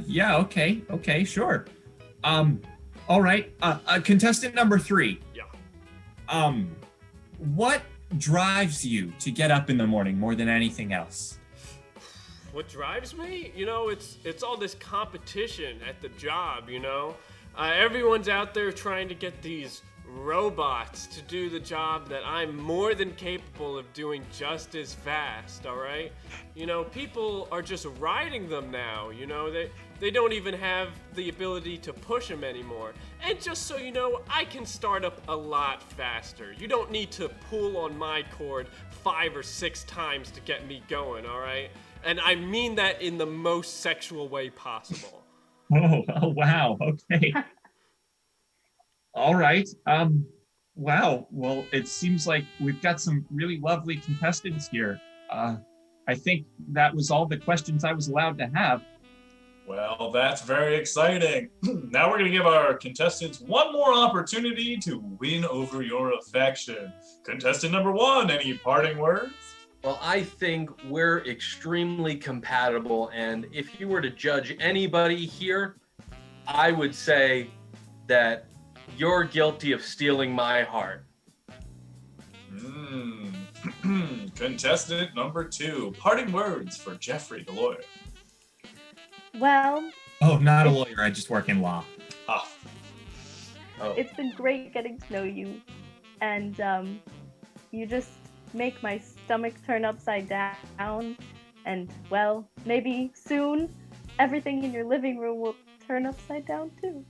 yeah, okay, sure. All right, contestant number 3. Yeah. What drives you to get up in the morning more than anything else? What drives me? You know, it's all this competition at the job, you know? Everyone's out there trying to get these robots to do the job that I'm more than capable of doing just as fast, all right? You know, people are just riding them now, you know? They don't even have the ability to push them anymore. And just so you know, I can start up a lot faster. You don't need to pull on my cord 5 or 6 times to get me going, all right? And I mean that in the most sexual way possible. Oh wow, okay. All right. Wow. Well, it seems like we've got some really lovely contestants here. I think that was all the questions I was allowed to have. Well, that's very exciting. Now we're going to give our contestants one more opportunity to win over your affection. Contestant number 1, any parting words? Well, I think we're extremely compatible, and if you were to judge anybody here, I would say that you're guilty of stealing my heart. Contestant number 2, parting words for Jeffrey, the lawyer. Well, Oh, not a lawyer. I just work in law. Ah, Oh, it's been great getting to know you. And you just make my stomach turn upside down. And, well, maybe soon everything in your living room will turn upside down too.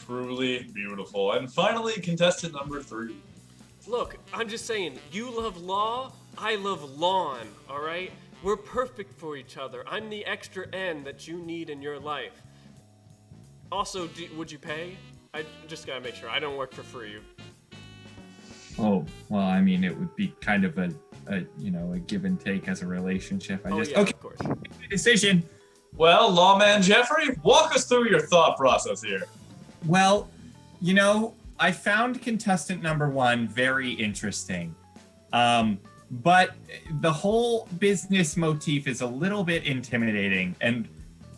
truly beautiful. And finally, contestant number 3. Look, I'm just saying, you love law, I love lawn, all right? We're perfect for each other. I'm the extra N that you need in your life. Also, would you pay? I just gotta make sure. I don't work for free. Oh, well, I mean, it would be kind of a give and take as a relationship. Yeah, Okay, of course. decision. Well, lawman Jeffrey, walk us through your thought process here. Well, I found contestant number 1 very interesting. But the whole business motif is a little bit intimidating, and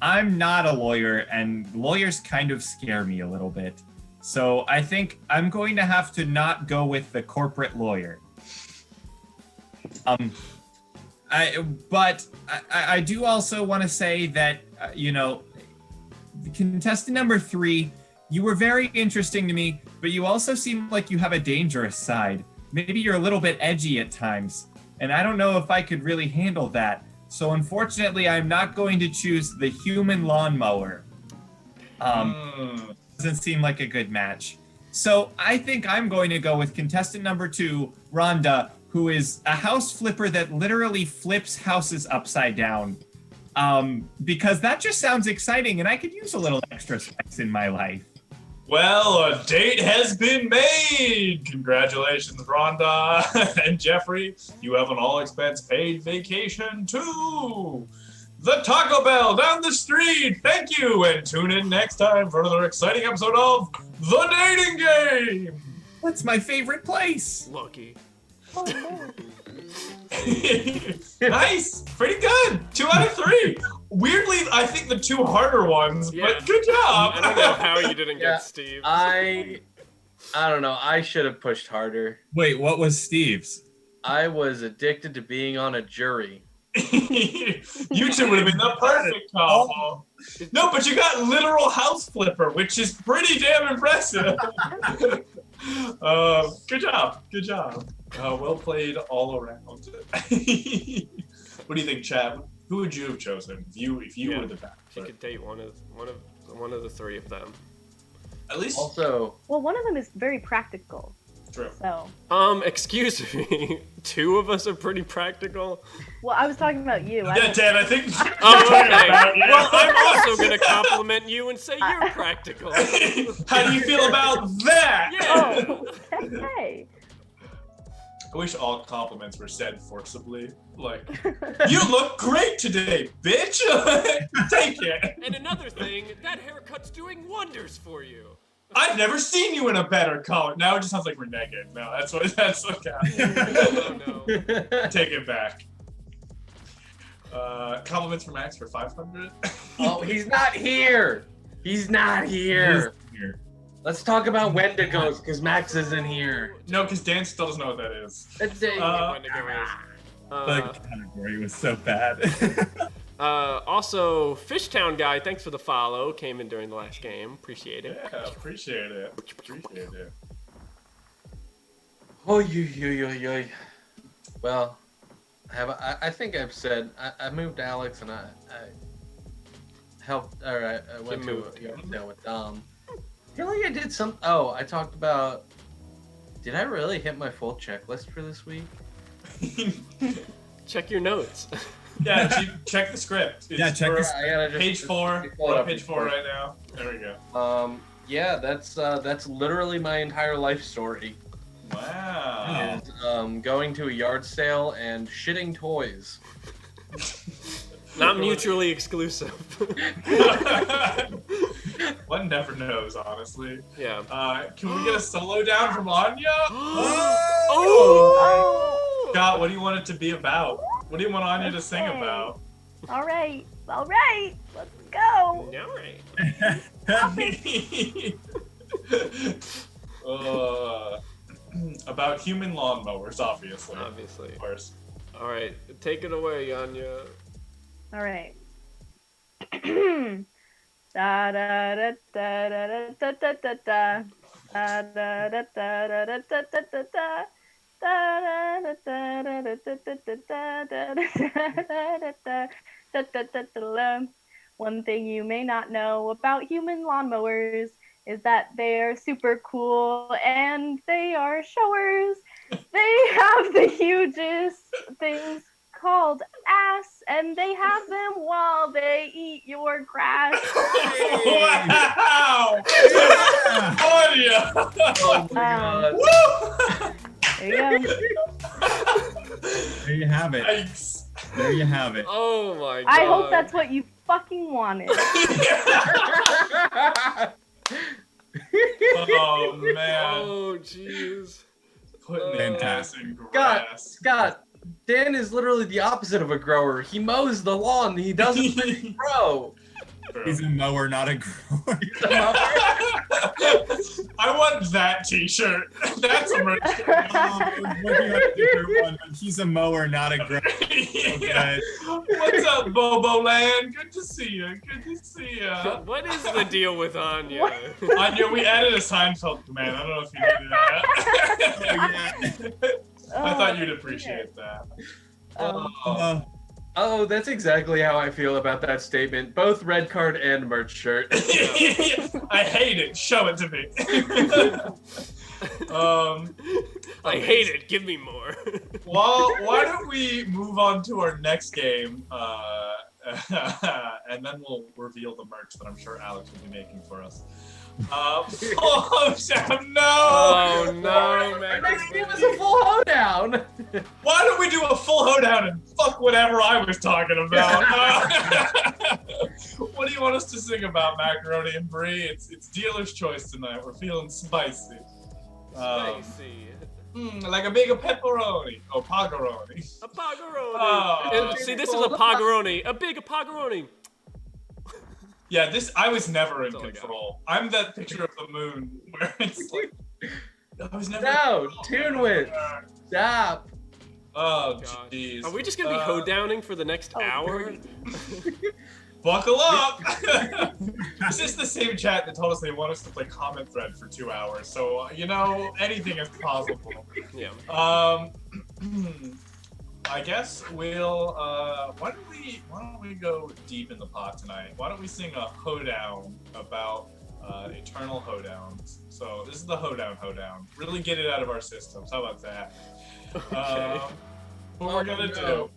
I'm not a lawyer, and lawyers kind of scare me a little bit. So I think I'm going to have to not go with the corporate lawyer. I do also want to say that, the contestant number 3, you were very interesting to me, but you also seem like you have a dangerous side. Maybe you're a little bit edgy at times, and I don't know if I could really handle that. So unfortunately, I'm not going to choose the human lawnmower. Doesn't seem like a good match. So I think I'm going to go with contestant number 2, Rhonda, who is a house flipper that literally flips houses upside down. Because that just sounds exciting, and I could use a little extra sex in my life. Well, a date has been made! Congratulations, Rhonda. And Jeffrey, you have an all-expense-paid vacation to the Taco Bell down the street. Thank you, and tune in next time for another exciting episode of The Dating Game! What's my favorite place? Lucky. Oh, no. Nice! Pretty good! 2 out of 3! Weirdly, I think the 2 harder ones, Yeah. but good job! I don't know how you didn't Yeah, get Steve. I don't know. I should have pushed harder. Wait, what was Steve's? I was addicted to being on a jury. You two would have been the perfect combo. No, but you got literal house flipper, which is pretty damn impressive. Good job. Good job. Well played all around. What do you think, Chad? Who would you have chosen if you were the bachelor? She could date one of the three of them. At least. Also, Well, one of them is very practical. True. So. Excuse me. Two of us are pretty practical. Well, I was talking about you. Yeah, Dan, I think. Oh, okay. Well, I'm also gonna compliment you and say you're practical. How do you feel about that? Yeah. Oh, hey. I wish all compliments were said forcibly. Like, you look great today, bitch! Take it! And another thing, that haircut's doing wonders for you. I've never seen you in a better color. Now it just sounds like we're naked. No, that's okay. Oh, no. Take it back. Compliments for Max for 500. oh, he's not here. He's not here. Let's talk about Wendigos, because Max isn't here. No, because Dan still doesn't know what that is. Wendigo is. The category was so bad. Also, Fishtown guy, thanks for the follow. Came in during the last game. Appreciate it. Yeah, appreciate it. Appreciate it. Oh, yo. Well, I think I've said I moved Alex and I helped. All right, I went to a yard sale with Dom. I feel like I did some. Oh, I talked about. Did I really hit my full checklist for this week? Check your notes. Yeah, check the script. It's check the script. Page 4. We're on page 4 right now. There we go. Yeah, that's literally my entire life story. Wow. Is, going to a yard sale and shitting toys. Not mutually exclusive. One never knows, honestly. Yeah. Can we get a solo down from ANYA? Oh. Scott, what do you want it to be about? What do you want ANYA to sing about? All right. Let's go. All right. About human lawnmowers, obviously. Obviously. Of course. All right. Take it away, Anya. All right. Da da da da da da da da da. Da da da da da da da da da. One thing you may not know about human lawnmowers is that they're super cool and they are showers. They have the hugest things called ass, and they have them while they eat your grass. Wow! ANYA! Oh my god. There you go. There you have it. Yikes. There you have it. Oh my god. I hope that's what you fucking wanted. Oh man. Oh jeez. Putting the ass in grass. Scott, Dan is literally the opposite of a grower. He mows the lawn. He doesn't really grow. He's a mower, not a grower. I want that t-shirt. That's a merch. He's a mower, not a grower. Yeah. What's up, Bobo Land? Good to see you. Good to see you. What is the deal with Anya? ANYA, we added a Seinfeld command. I don't know if you knew that. I thought you'd appreciate that. Oh, that's exactly how I feel about that statement. Both red card and merch shirt. I hate it. Show it to me. I hate it. Give me more. Well, why don't we move on to our next game, and then we'll reveal the merch that I'm sure Alex will be making for us. Oh, Sam, no! Oh no, man. Our next game is a full hoedown. Why don't we do a full hoedown and fuck whatever I was talking about? What do you want us to sing about, Macaroni and Brie? It's dealer's choice tonight. We're feeling spicy. Spicy. Like a big pepperoni. Oh, pagaroni. A pagaroni. Oh. See, this is a pagaroni. A big pagaroni. Yeah, I was never in That's all I got. control. I'm that picture of the moon where it's like I was never. No, tune with. Stop. Oh, God. jeez. Are we just gonna be hoedowning for the next hour? Buckle up! This is the same chat that told us they want us to play comment thread for 2 hours, so, anything is possible. Yeah. I guess we'll, why don't we go deep in the pot tonight? Why don't we sing a Hoedown about, eternal Hoedowns? So, this is the Hoedown. Really get it out of our systems. How about that? Okay. What we're gonna do.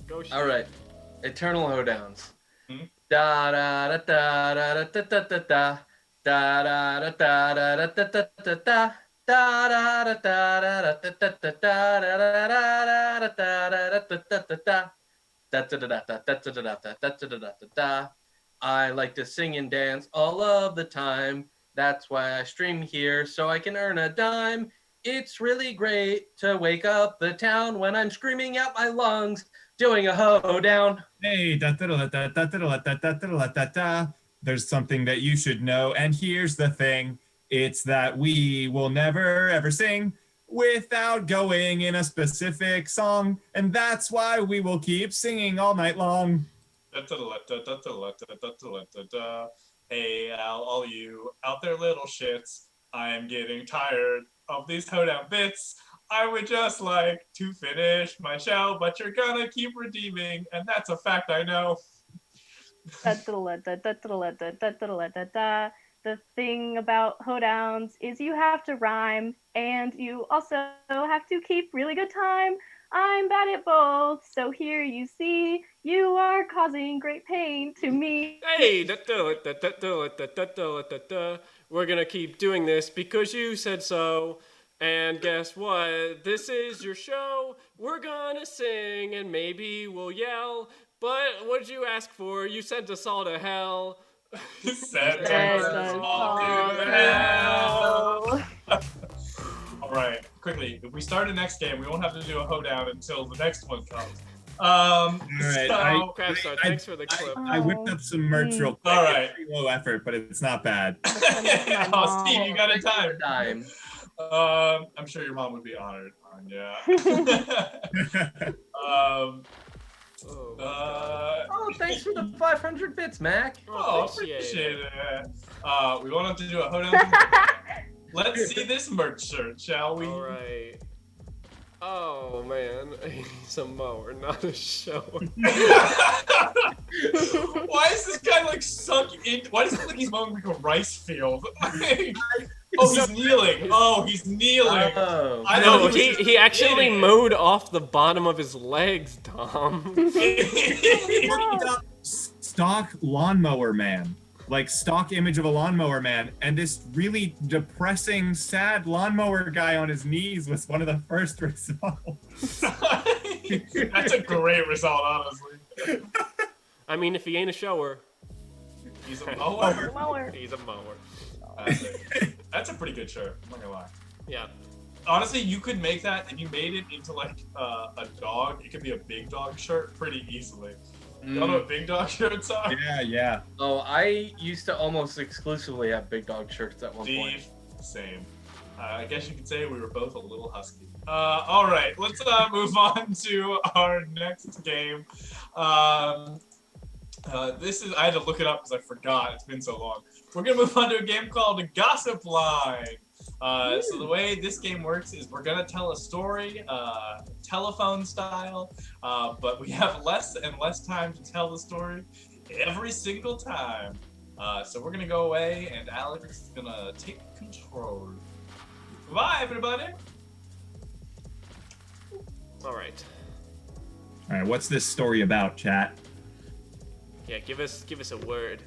Go shoot. All right, Eternal Hoedowns. Hmm? Da da da da da da da da da da da da da da da da da da. I like to sing and dance all of the time. That's why I stream here so I can earn a dime. It's really great to wake up the town when I'm screaming out my lungs, doing a hoedown. Hey, there's something that you should know, and here's the thing. It's that we will never ever sing without going in a specific song, and that's why we will keep singing all night long. Hey, all you out there little shits, I am getting tired of these hoedown bits. I would just like to finish my show, but you're gonna keep redeeming, and that's a fact I know. The thing about hoedowns is you have to rhyme, and you also have to keep really good time. I'm bad at both, so here you see, you are causing great pain to me. Hey, we're gonna keep doing this because you said so. And guess what? This is your show. We're gonna sing and maybe we'll yell. But what'd you ask for? You sent us all to hell. All right, quickly. If we start the next game, we won't have to do a hoedown until the next one comes. All right, Crabstar, thanks for the clip. I whipped up some merch real quick. All right. It's pretty low effort, but it's not bad. Oh, Steve, you got a time. Time. I'm sure your mom would be honored. Yeah. Oh, thanks for the 500 bits, Mac. Oh, appreciate it. We won't have to do a hoedown. Let's see this merch shirt, shall we? All right. Oh man, he's a mower, not a shower. Why is this guy like sunk in? Why does it look like he's mowing like a rice field? Oh, he's kneeling. Oh, he's kneeling. Oh. I No, know he actually mowed off the bottom of his legs, Tom. Stock lawnmower man. Like stock image of a lawnmower man, and this really depressing, sad lawnmower guy on his knees was one of the first results. That's a great result, honestly. I mean, if he ain't a shower, He's a mower. he's a mower. That's a pretty good shirt. I'm not gonna lie. Yeah. Honestly, you could make that if you made it into like a dog. It could be a big dog shirt pretty easily. You know what big dog shirts are? Yeah. Oh, I used to almost exclusively have big dog shirts at one point. Steve, same. I guess you could say we were both a little husky. All right, let's move on to our next game. This is, I had to look it up because I forgot. It's been so long. We're going to move on to a game called Gossip Line. So the way this game works is we're going to tell a story, telephone style, but we have less and less time to tell the story every single time. So we're going to go away and Alex is going to take control. Goodbye, everybody. All right. All right, what's this story about, chat? Yeah, give us a word.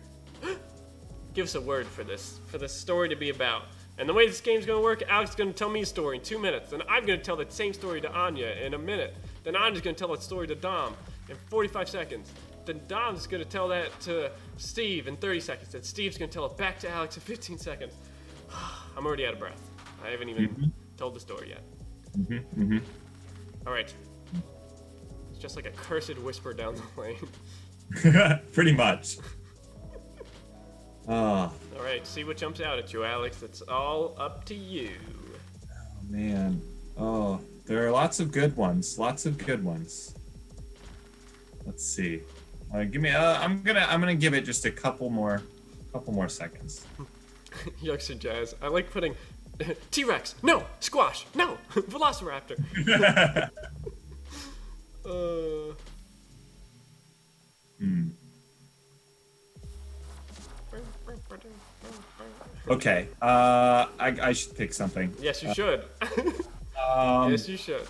Give us a word for this story to be about. And the way this game's gonna work, Alex is gonna tell me a story in 2 minutes. Then I'm gonna tell that same story to Anya in a minute. Then Anya's gonna tell that story to Dom in 45 seconds. Then Dom's gonna tell that to Steve in 30 seconds. Then Steve's gonna tell it back to Alex in 15 seconds. I'm already out of breath. I haven't even told the story yet. All right. It's just like a cursed whisper down the lane. Pretty much. All right, see what jumps out at you, Alex. It's all up to you. Oh, man. Oh, There are lots of good ones. Lots of good ones. Let's see. Give me. I'm gonna give it just a couple more seconds. Yucks and jazz. I like putting T-Rex. No, squash. No, Velociraptor. Okay. I should pick something. Yes, you should. Yes, you should.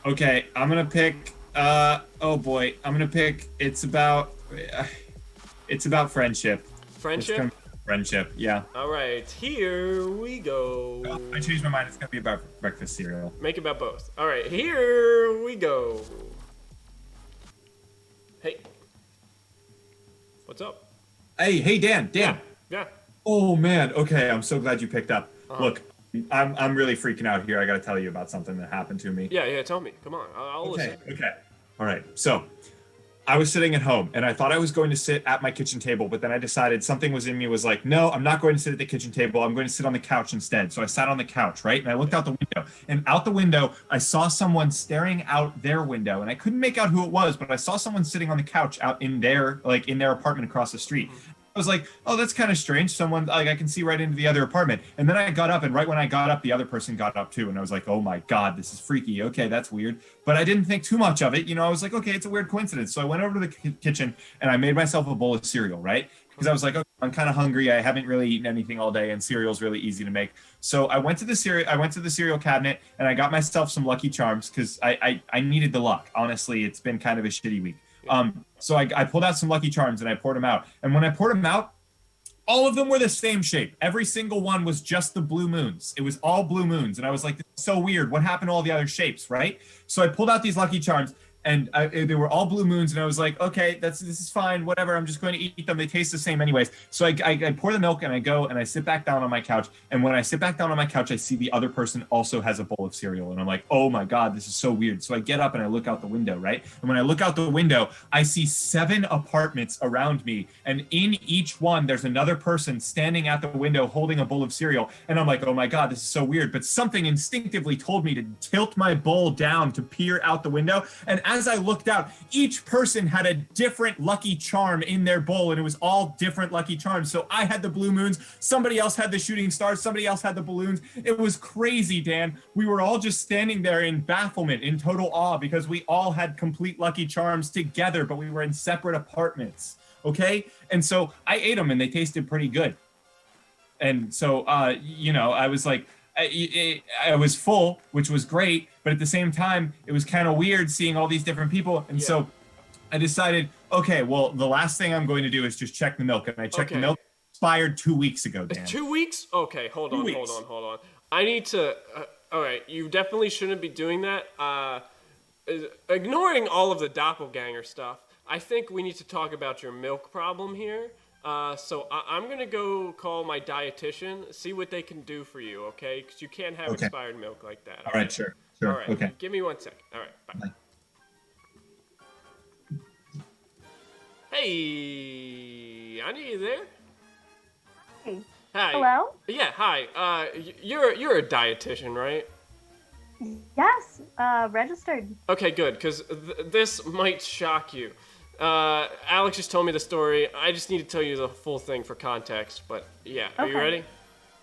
Okay, I'm gonna pick. Oh boy, I'm gonna pick. It's about friendship. Friendship. Friendship. Yeah. All right, here we go. Oh, I changed my mind. It's gonna be about breakfast cereal. Make it about both. All right, here we go. Hey. What's up? Hey, Dan. Yeah. Oh man. Okay, I'm so glad you picked up. Uh-huh. Look, I'm really freaking out here. I gotta tell you about something that happened to me. Yeah. Tell me. Come on. I'll listen. Okay. All right. So, I was sitting at home, and I thought I was going to sit at my kitchen table, but then I decided something was in me was like, no, I'm not going to sit at the kitchen table. I'm going to sit on the couch instead. So I sat on the couch, right? And I looked out the window, and out the window, I saw someone staring out their window, and I couldn't make out who it was, but I saw someone sitting on the couch out in their apartment across the street. I was like, oh, that's kind of strange. Someone, like, I can see right into the other apartment. And then I got up, and right when I got up, the other person got up too. And I was like, oh my God, this is freaky. Okay, that's weird. But I didn't think too much of it. I was like, okay, it's a weird coincidence. So I went over to the kitchen, and I made myself a bowl of cereal, right? Because I was like, okay, I'm kind of hungry. I haven't really eaten anything all day, and cereal's really easy to make. So I went to the cereal cabinet, and I got myself some Lucky Charms because I needed the luck. Honestly, it's been kind of a shitty week. So I pulled out some Lucky Charms, and I poured them out. And when I poured them out, all of them were the same shape. Every single one was just the blue moons. It was all blue moons. And I was like, this is so weird. What happened to all the other shapes, right? So I pulled out these Lucky Charms, and they were all blue moons. And I was like, okay, this is fine. Whatever. I'm just going to eat them. They taste the same anyways. So I pour the milk, and I go and I sit back down on my couch. And when I sit back down on my couch, I see the other person also has a bowl of cereal. And I'm like, oh my God, this is so weird. So I get up and I look out the window, right? And when I look out the window, I see 7 apartments around me. And in each one, there's another person standing at the window holding a bowl of cereal. And I'm like, oh my God, this is so weird. But something instinctively told me to tilt my bowl down to peer out the window. And as I looked out, each person had a different Lucky Charm in their bowl, and it was all different Lucky Charms. So I had the blue moons, somebody else had the shooting stars, somebody else had the balloons. It was crazy, Dan. We were all just standing there in bafflement, in total awe, because we all had complete Lucky Charms together, but we were in separate apartments, okay? And so I ate them, and they tasted pretty good. And so, I was like, I was full, which was great, but at the same time, it was kind of weird seeing all these different people. And so I decided, okay, well, the last thing I'm going to do is just check the milk. And I checked the milk. Expired 2 weeks ago, Dan. 2 weeks? Okay, hold on. I need to... all right, you definitely shouldn't be doing that. Ignoring all of the doppelganger stuff, I think we need to talk about your milk problem here. So I'm going to go call my dietitian, see what they can do for you, okay? Because you can't have expired milk like that. All right, sure. All right, okay. Give me 1 second. All right, bye. Hey, Anya, you there? Hey. Hi. Hello? Yeah, hi. You're a dietitian, right? Yes, registered. Okay, good, because this might shock you. Alex just told me the story. I just need to tell you the full thing for context, but yeah. Are you ready?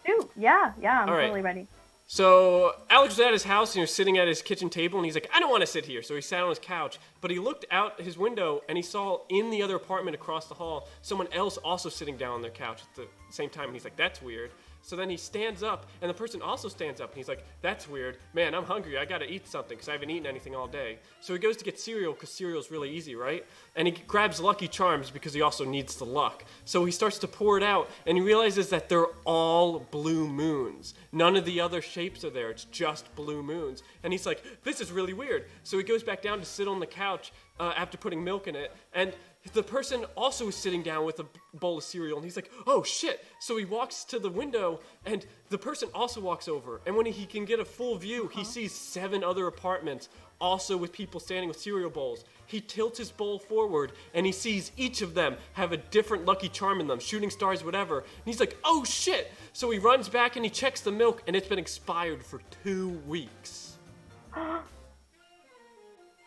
Dude, yeah, I'm All right. totally ready. So Alex was at his house and he was sitting at his kitchen table and he's like, I don't want to sit here. So he sat on his couch, but he looked out his window and he saw in the other apartment across the hall someone else also sitting down on their couch at the same time. And he's like, that's weird. So then he stands up and the person also stands up and he's like, that's weird. Man, I'm hungry. I got to eat something because I haven't eaten anything all day. So he goes to get cereal because cereal's really easy, right? And he grabs Lucky Charms because he also needs the luck. So he starts to pour it out and he realizes that they're all blue moons. None of the other shapes are there. It's just blue moons. And he's like, this is really weird. So he goes back down to sit on the couch after putting milk in it. And the person also is sitting down with a bowl of cereal, and he's like, oh shit. So he walks to the window, and the person also walks over. And when he can get a full view, he sees 7 other apartments, also with people standing with cereal bowls. He tilts his bowl forward, and he sees each of them have a different Lucky Charm in them, shooting stars, whatever. And he's like, oh shit. So he runs back, and he checks the milk, and it's been expired for 2 weeks.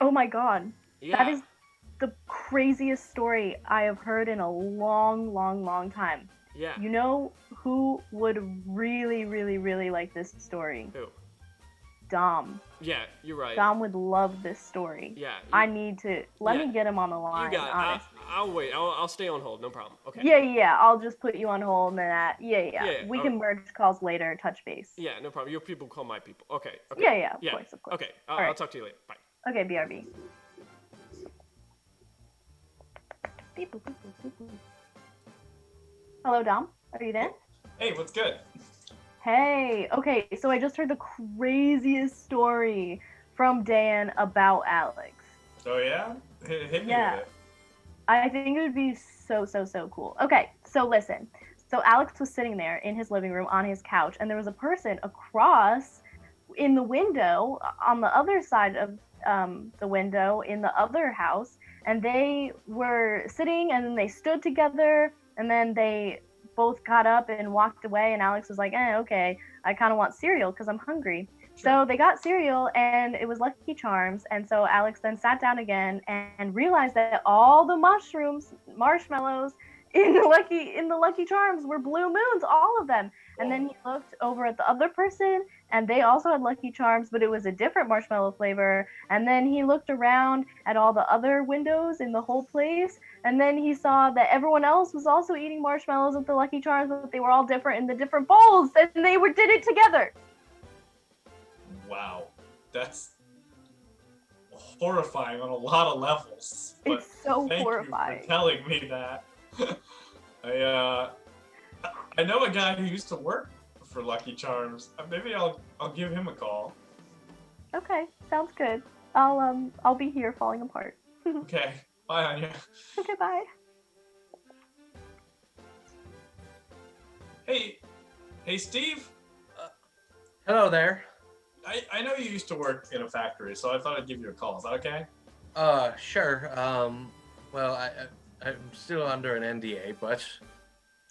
Oh my god. Yeah. That is the craziest story I have heard in a long, long, long time. Yeah. You know who would really, really, really like this story? Who? Dom. Yeah, you're right. Dom would love this story. Yeah. I need to let Yeah. me get him on the line. You got it. honestly. I'll wait. I'll stay on hold. No problem. Okay. Yeah. I'll just put you on hold and then Yeah, we can merge calls later, touch base. Yeah, no problem. Your people call my people. Okay. Okay. Yeah, of course. Okay. All right. I'll talk to you later. Bye. Okay, BRB. Hello, Dom. Are you there? Hey, what's good? Hey. Okay, so I just heard the craziest story from Dan about Alex. Oh yeah? Hit me Yeah. with it. I think it would be so cool. Okay, so listen. So Alex was sitting there in his living room on his couch, and there was a person across in the window on the other side of the window in the other house, and they were sitting, and then they stood together, and then they both got up and walked away, and Alex was like, okay, I kind of want cereal because I'm hungry. So they got cereal, and it was Lucky Charms, and so Alex then sat down again and realized that all the marshmallows in the Lucky Charms were blue moons, all of them. And then he looked over at the other person, and they also had Lucky Charms, but it was a different marshmallow flavor. And then he looked around at all the other windows in the whole place, and then he saw that everyone else was also eating marshmallows with the Lucky Charms, but they were all different in the different bowls, and they did it together. Wow. That's horrifying on a lot of levels. But It's so thank horrifying. you for telling me that. I know a guy who used to work for Lucky Charms. Maybe I'll give him a call. Okay, sounds good. I'll be here falling apart. Okay. Bye, Anya. Okay, bye. Hey, Steve. Hello there. I know you used to work in a factory, so I thought I'd give you a call. Is that okay? Sure. Well, I'm still under an NDA, but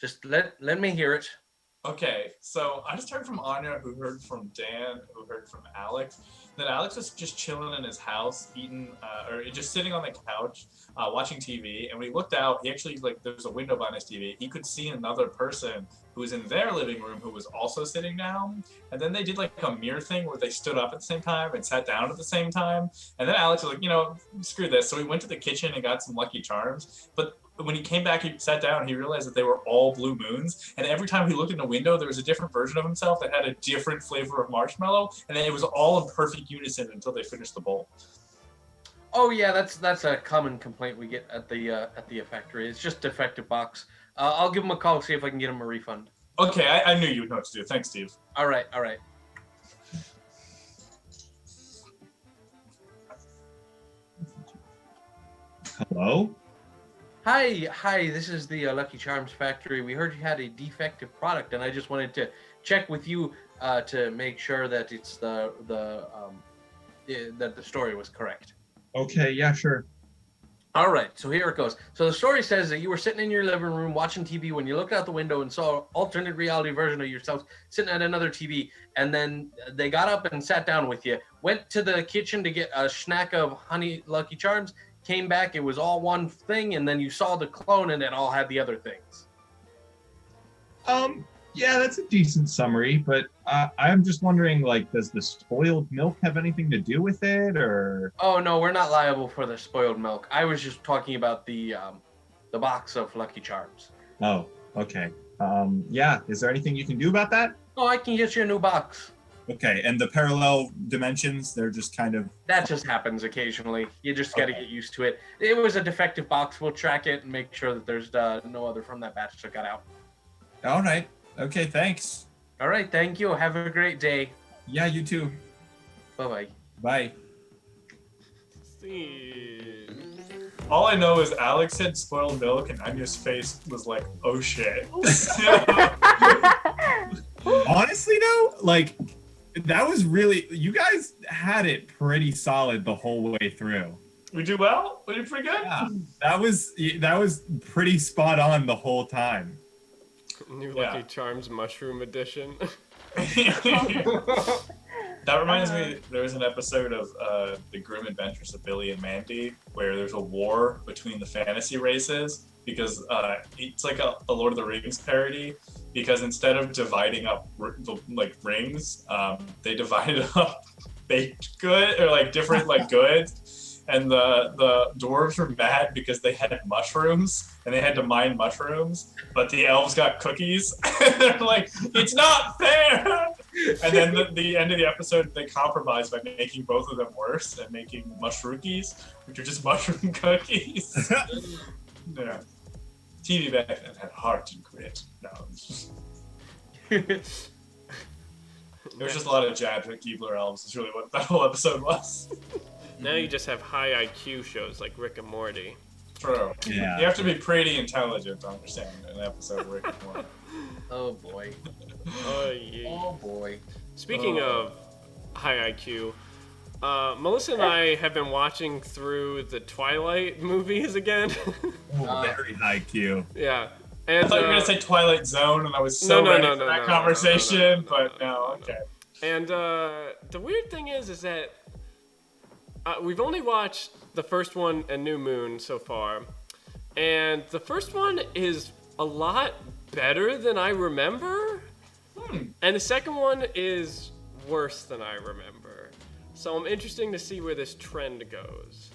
just let me hear it. Okay, so I just heard from Anya, who heard from Dan, who heard from Alex, that Alex was just chilling in his house, eating, or just sitting on the couch, watching TV. And when he looked out, he actually, there's a window behind his TV. He could see another person who was in their living room who was also sitting down. And then they did a mirror thing where they stood up at the same time and sat down at the same time. And then Alex was like, screw this. So he went to the kitchen and got some Lucky Charms. But when he came back, he sat down, he realized that they were all blue moons. And every time he looked in a window, there was a different version of himself that had a different flavor of marshmallow. And then it was all in perfect unison until they finished the bowl. Oh yeah, that's a common complaint we get at the factory. It's just defective box. I'll give him a call, see if I can get him a refund. Okay, I knew you would know what to do. Thanks, Steve. All right. Hello? Hi, this is the Lucky Charms factory. We heard you had a defective product, and I just wanted to check with you to make sure that it's that the story was correct. Okay, yeah, sure. All right, so here it goes. So the story says that you were sitting in your living room watching TV when you looked out the window and saw an alternate reality version of yourself sitting at another TV, and then they got up and sat down with you, went to the kitchen to get a snack of honey Lucky Charms, came back, it was all one thing, and then you saw the clone and it all had the other things. Yeah, that's a decent summary, but I'm just wondering, does the spoiled milk have anything to do with it, or? Oh no, we're not liable for the spoiled milk. I was just talking about the box of Lucky Charms. Oh, okay. Yeah, is there anything you can do about that? Oh, I can get you a new box. Okay, and the parallel dimensions, they're just kind of... That just happens occasionally. You just got to get used to it. It was a defective box. We'll track it and make sure that there's no other from that batch that got out. All right. Okay, thanks. All right, thank you. Have a great day. Yeah, you too. Bye-bye. Bye. All I know is Alex said spoiled milk, and Anya's face was like, oh shit. Honestly, though, that was really... You guys had it pretty solid the whole way through. We do well? We did pretty good? Yeah, that was pretty spot on the whole time. New Lucky Charms Mushroom Edition. That That reminds me, there was an episode of The Grim Adventures of Billy and Mandy where there's a war between the fantasy races because it's like a Lord of the Rings parody, because instead of dividing up rings, they divided up baked good or like different like goods. And the dwarves were mad because they had mushrooms and they had to mine mushrooms, but the elves got cookies. And they're like, it's not fair. And then the end of the episode, they compromised by making both of them worse and making mushrookies, which are just mushroom cookies. Yeah. TV back then had heart and grit. No, it was just a lot of jabs at Keebler elves. Is really what that whole episode was. Now you just have high IQ shows like Rick and Morty. True. Yeah. You have to be pretty intelligent to understand an episode of Rick and Morty. Oh boy. Oh yeah. Oh boy. Speaking of high IQ, Melissa and I have been watching through the Twilight movies again. Very high Q. Yeah. And, I thought you were gonna say Twilight Zone, and I was so ready for that conversation, but no, okay. And the weird thing is that we've only watched the first one and New Moon so far, and the first one is a lot better than I remember, and the second one is worse than I remember. So I'm interested to see where this trend goes.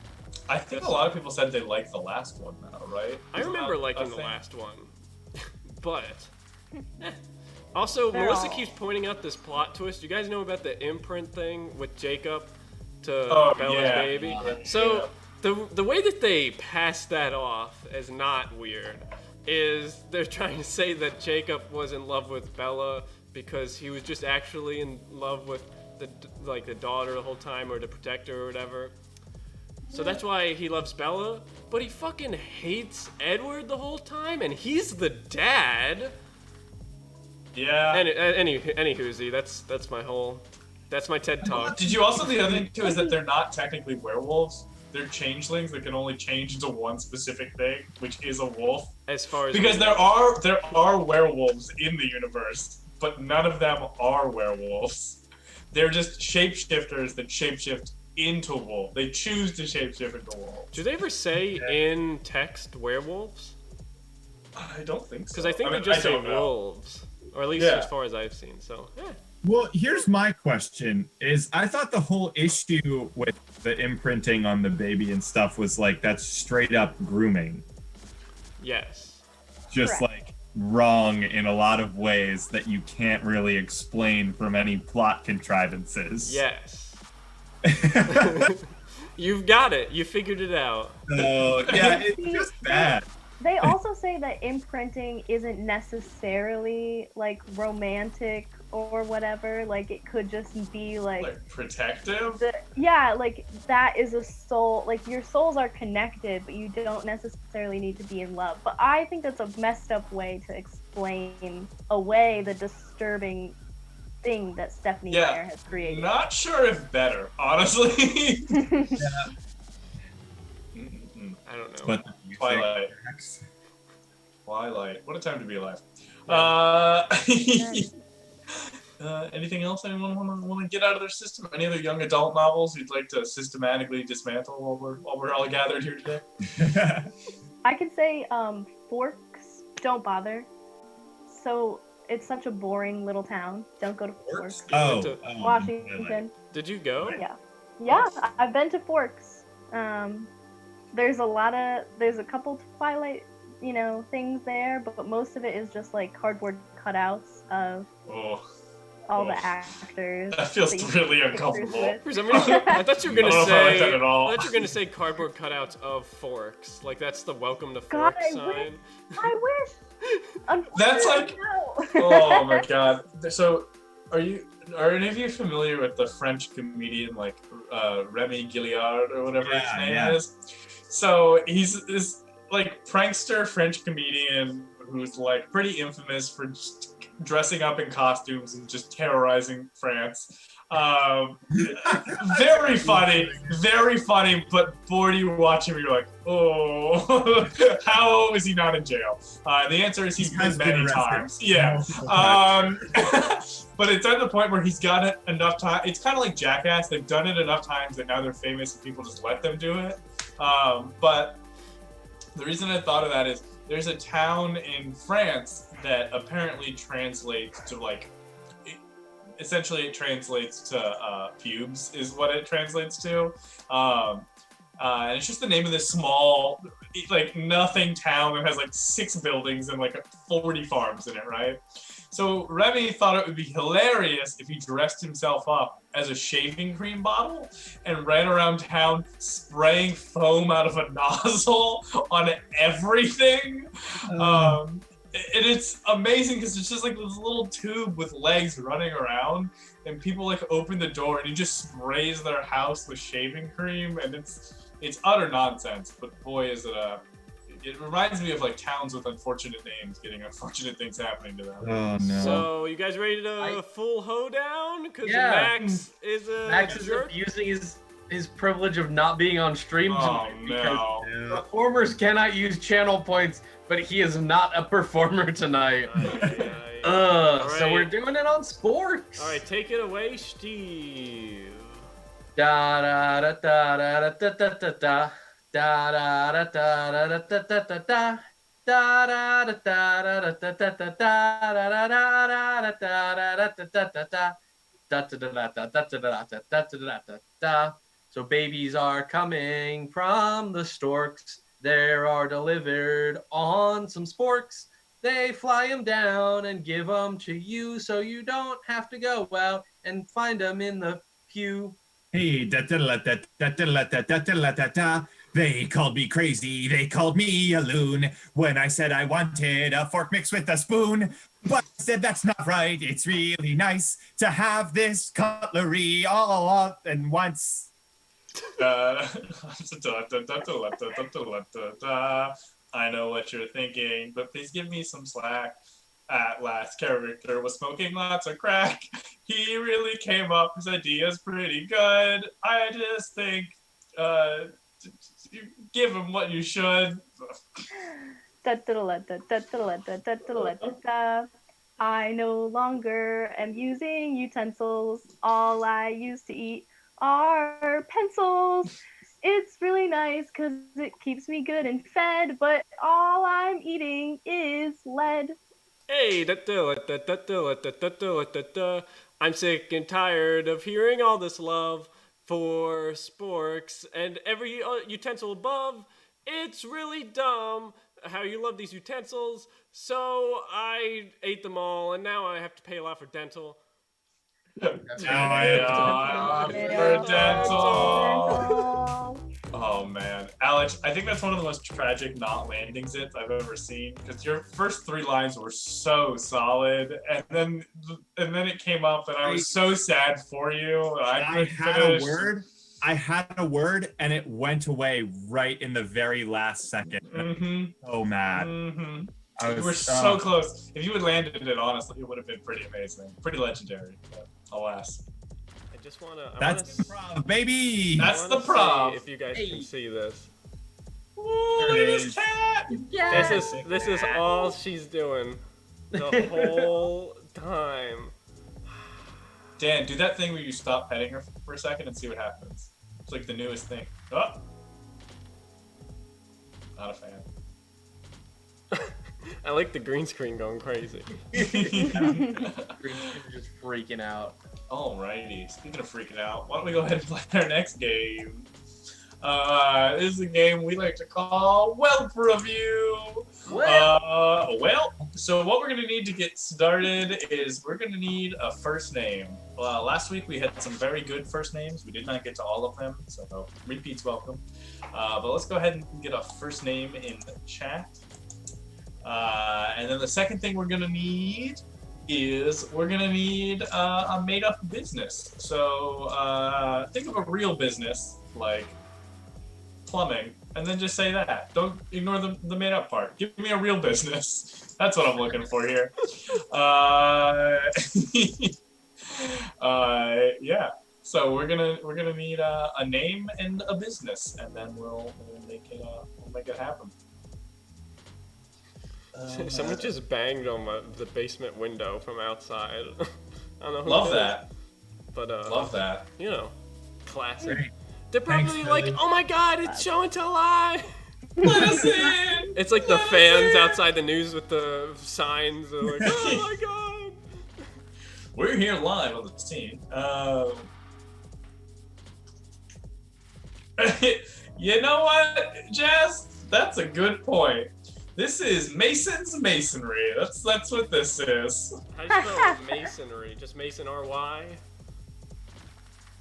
I think a lot of people said they liked the last one, though, right? I remember liking the last one, but also Melissa keeps pointing out this plot twist. You guys know about the imprint thing with Jacob to Bella's baby? So the way that they pass that off as not weird is they're trying to say that Jacob was in love with Bella because he was just actually in love with the daughter the whole time, or to protect her or whatever. So that's why he loves Bella, but he fucking hates Edward the whole time, and he's the dad. Yeah. Anywho, that's my TED talk. Did you also, the other thing too is that they're not technically werewolves. They're changelings that can only change into one specific thing, which is a wolf. As far as because there are werewolves in the universe, but none of them are werewolves. They're just shapeshifters that shapeshift into wolf. They choose to shapeshift into wolves. Do they ever say in text werewolves? I don't think so. Because I think they just say wolves, or at least as far as I've seen. So yeah. Well, here's my question: is I thought the whole issue with the imprinting on the baby and stuff was like that's straight up grooming. Yes. Just like wrong in a lot of ways that you can't really explain from any plot contrivances. Yes. You've got it. You figured it out. Yeah, it's just bad. They also say that imprinting isn't necessarily like romantic or whatever. Like it could just be like protective. Like that is a soul. Like your souls are connected, but you don't necessarily need to be in love. But I think that's a messed up way to explain away the disturbing thing that Stephanie Meyer has created. Not sure if better, honestly. I don't know. But Twilight. What a time to be alive. Anything else anyone want to get out of their system? Any other young adult novels you'd like to systematically dismantle while we're all gathered here today? I could say Forks. Don't bother. So it's such a boring little town. Don't go to Forks. Washington. Did you go? Yeah, I've been to Forks. There's a couple Twilight, things there, but most of it is just like cardboard cutouts of all the actors. That feels really uncomfortable. For some reason, I thought you were gonna say cardboard cutouts of Forks. Like that's the welcome to Forks sign. I wish. That's like, oh my god. So, are any of you familiar with the French comedian like Remy Gilliard or whatever his name is? So he's this like prankster French comedian who's like pretty infamous for just dressing up in costumes and just terrorizing France. Very funny, but boy, do you watch him, you're like, oh, how is he not in jail? The answer is he's been many times. Yeah. But it's at the point where he's got it enough time. It's kind of like Jackass. They've done it enough times that now they're famous and people just let them do it. But the reason I thought of that is there's a town in France that apparently translates to like, essentially it translates to pubes is what it translates to. And it's just the name of this small, like nothing town that has like 6 buildings and like 40 farms in it, right? So Remy thought it would be hilarious if he dressed himself up as a shaving cream bottle and ran around town spraying foam out of a nozzle on everything. And it's amazing because it's just like this little tube with legs running around, and people like open the door and he just sprays their house with shaving cream, and it's utter nonsense. But boy, is it reminds me of like towns with unfortunate names getting unfortunate things happening to them. Oh no. So you guys ready to full hoedown? Because Yeah. Max is jerk? abusing his privilege of not being on stream Oh tonight because no. performers cannot use channel points, but he is not a performer tonight. So we're doing it on sports. All right, take it away, Steve. Da da da da da da da da da. Da da da da da da da da da da. Da da da da da da da da da da da. So babies are coming from the storks. They are delivered on some sporks. They fly them down and give them to you, so you don't have to go out and find them in the pew. Hey, da da da da da da da da da da da. They called me crazy, they called me a loon when I said I wanted a fork mixed with a spoon. But I said that's not right, it's really nice to have this cutlery all up and once. I know what you're thinking, but please give me some slack. At last, character was smoking lots of crack. He really came up, his idea's pretty good. I just think, give him what you should. I no longer am using utensils. All I used to eat are pencils. It's really nice because it keeps me good and fed, but all I'm eating is lead. Hey, I'm sick and tired of hearing all this love for sporks and every utensil above. It's really dumb how you love these utensils, so I ate them all, and now I have to pay a lot for dental. Oh man, Alex, I think that's one of the most tragic not landing zits I've ever seen, because your first 3 lines were so solid, and then it came up and I was so sad for you. I had a word and it went away right in the very last second. So mad. You were so close. If you had landed it, honestly, it would have been pretty amazing, pretty legendary. But alas. That's the prov, baby. That's the prov. If you guys can see this. Ooh, look at this cat. This is all she's doing the whole time. Dan, do that thing where you stop petting her for a second and see what happens. It's like the newest thing. Oh. Not a fan. I like the green screen going crazy. Green screen just freaking out. Alrighty, speaking of freaking out, why don't we go ahead and play our next game? This is a game we like to call Welp Review. So what we're going to need to get started is we're going to need a first name. Last week we had some very good first names. We did not get to all of them, so repeats welcome. But let's go ahead and get a first name in the chat. And then the second thing we're going to need is we're going to need a made-up business. So think of a real business, like plumbing, and then just say that. Don't ignore the made up part. Give me a real business. That's what I'm looking for here. Yeah. So we're gonna need a name and a business, and then we'll make it happen. Someone just banged on the basement window from outside. I don't know who Love it is, that. But Love that. You know, classic. Great. They're probably Thanks, like, Philly. "Oh my God, it's show and tell live." Let us in. It's like the fans outside the news with the signs. They're like, "Oh my God." We're here live on the scene. You know what, Jazz? That's a good point. This is Mason's Masonry. That's what this is. How do you spell masonry? Just Mason R-Y?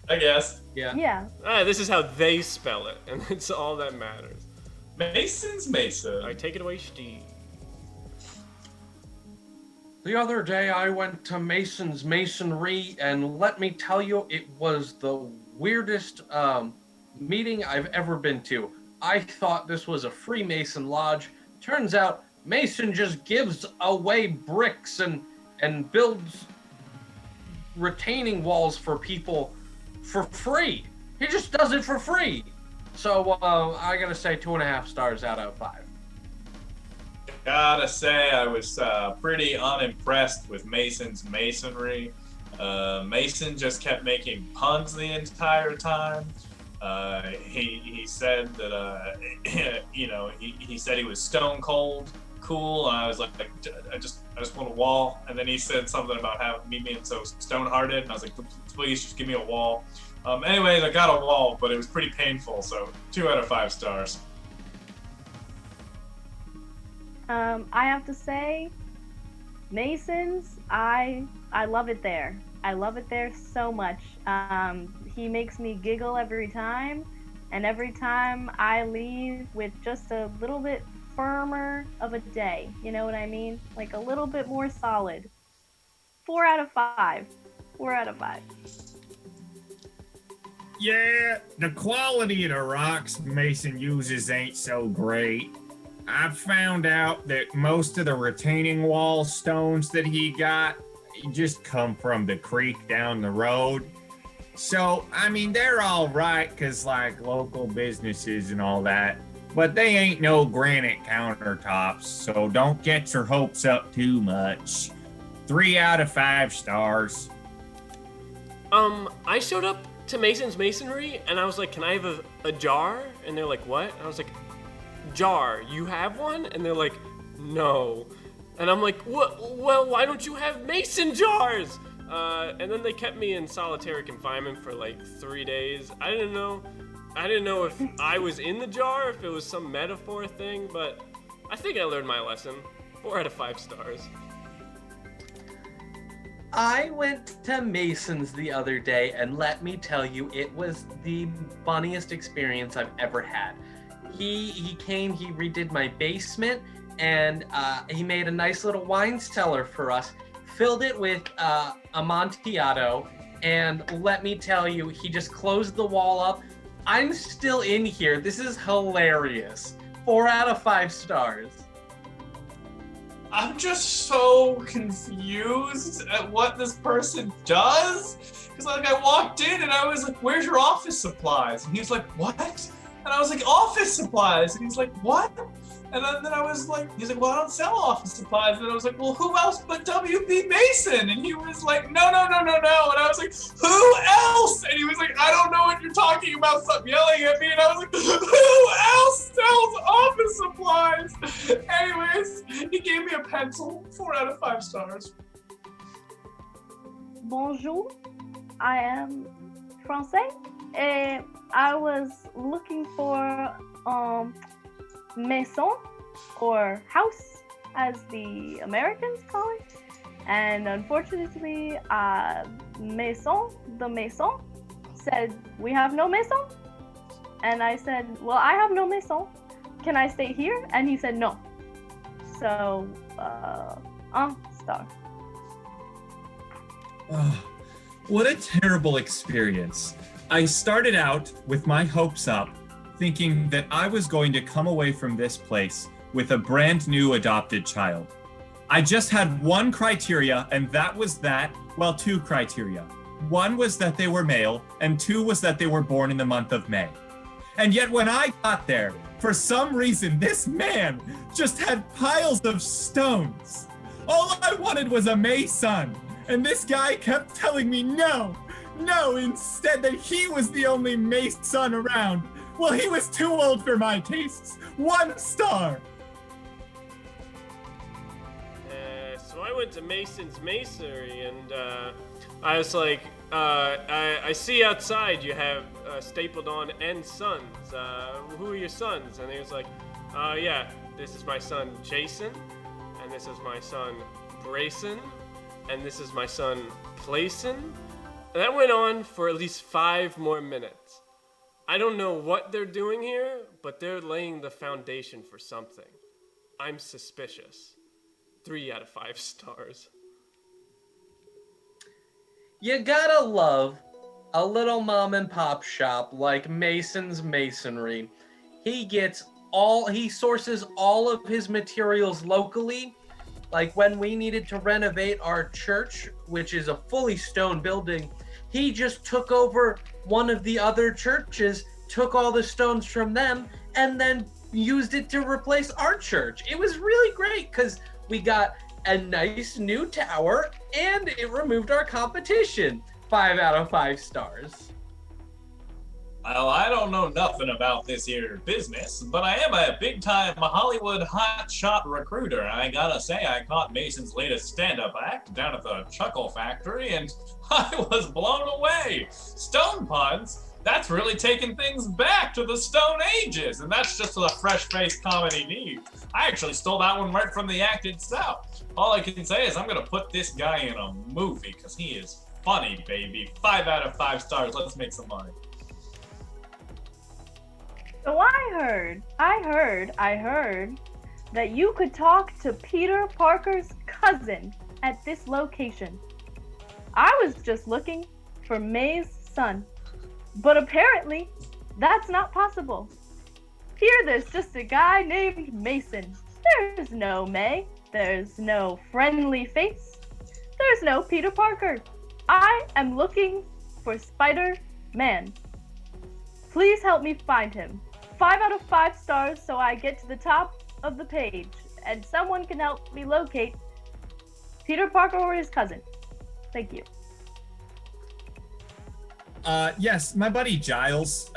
I guess. Yeah. Yeah. This is how they spell it, and it's all that matters. Mason's Mason. All right, take it away, Steve. The other day I went to Mason's Masonry, and let me tell you, it was the weirdest meeting I've ever been to. I thought this was a Freemason lodge. Turns out Mason just gives away bricks and builds retaining walls for people for free. He just does it for free. So I gotta say 2.5 stars out of 5. Gotta say, I was pretty unimpressed with Mason's Masonry. Mason just kept making puns the entire time. He said that he said he was stone cold cool, and I was like, I just want a wall. And then he said something about me being so stone hearted, and I was like, please just give me a wall. Anyways, I got a wall, but it was pretty painful, so 2 out of 5 stars. I have to say, Mason's, I love it there. I love it there so much. He makes me giggle every time, and every time I leave with just a little bit firmer of a day. You know what I mean? Like a little bit more solid. 4 out of 5. 4 out of 5. Yeah, the quality of the rocks Mason uses ain't so great. I've found out that most of the retaining wall stones that he got just come from the creek down the road. So, I mean, they're all right because, like, local businesses and all that, but they ain't no granite countertops, so don't get your hopes up too much. 3 out of 5 stars. I showed up to Mason's Masonry, and I was like, can I have a jar? And they're like, what? And I was like, jar, you have one? And they're like, no. And I'm like, what? Well, why don't you have mason jars? And then they kept me in solitary confinement for like 3 days. I didn't know if I was in the jar, if it was some metaphor thing, but I think I learned my lesson. 4 out of 5 stars. I went to Mason's the other day, and let me tell you, it was the funniest experience I've ever had. He came, he redid my basement, and he made a nice little wine cellar for us, filled it with Amontillado, and let me tell you, he just closed the wall up. I'm still in here. This is hilarious. 4 out of 5 stars. I'm just so confused at what this person does. Because like I walked in and I was like, where's your office supplies? And he was like, what? And I was like, office supplies. And he's like, what? And then I was like, he's like, well, I don't sell office supplies. And I was like, well, who else but W.B. Mason? And he was like, no. And I was like, who else? And he was like, I don't know what you're talking about. Stop yelling at me. And I was like, who else sells office supplies? Anyways, he gave me a pencil. 4 out of 5 stars. Bonjour, I am Francais. I was looking for maison, or house, as the Americans call it. And unfortunately, the maison said, we have no maison. And I said, well, I have no maison. Can I stay here? And he said, no. So, star. Oh, what a terrible experience. I started out with my hopes up, thinking that I was going to come away from this place with a brand new adopted child. I just had one criteria, and that was two criteria. One was that they were male, and two was that they were born in the month of May. And yet when I got there, for some reason, this man just had piles of stones. All I wanted was a May son, and this guy kept telling me no, instead that he was the only May son around. Well, he was too old for my tastes. 1 star. So I went to Mason's Masonry, and I was like, I see outside you have stapled on N sons. Who are your sons? And he was like, yeah, this is my son Jason, and this is my son Brayson, and this is my son Playson. And that went on for at least 5 more minutes. I don't know what they're doing here, but they're laying the foundation for something. I'm suspicious. 3 out of 5 stars. You gotta love a little mom and pop shop like Mason's Masonry. He sources all of his materials locally. Like when we needed to renovate our church, which is a fully stone building, he just took over one of the other churches, took all the stones from them, and then used it to replace our church. It was really great because we got a nice new tower and it removed our competition. 5 out of 5 stars. Well, I don't know nothing about this here business, but I am a big-time Hollywood hotshot recruiter. I gotta say, I caught Mason's latest stand-up act down at the Chuckle Factory, and I was blown away. Stone puns? That's really taking things back to the Stone Ages, and that's just what a fresh-faced comedy needs. I actually stole that one right from the act itself. All I can say is I'm gonna put this guy in a movie, because he is funny, baby. 5 out of 5 stars. Let's make some money. So I heard that you could talk to Peter Parker's cousin at this location. I was just looking for May's son, but apparently that's not possible. Here there's just a guy named Mason. There's no May. There's no friendly face. There's no Peter Parker. I am looking for Spider-Man. Please help me find him. 5 out of 5 stars so I get to the top of the page and someone can help me locate Peter Parker or his cousin. Thank you. Yes, my buddy Giles,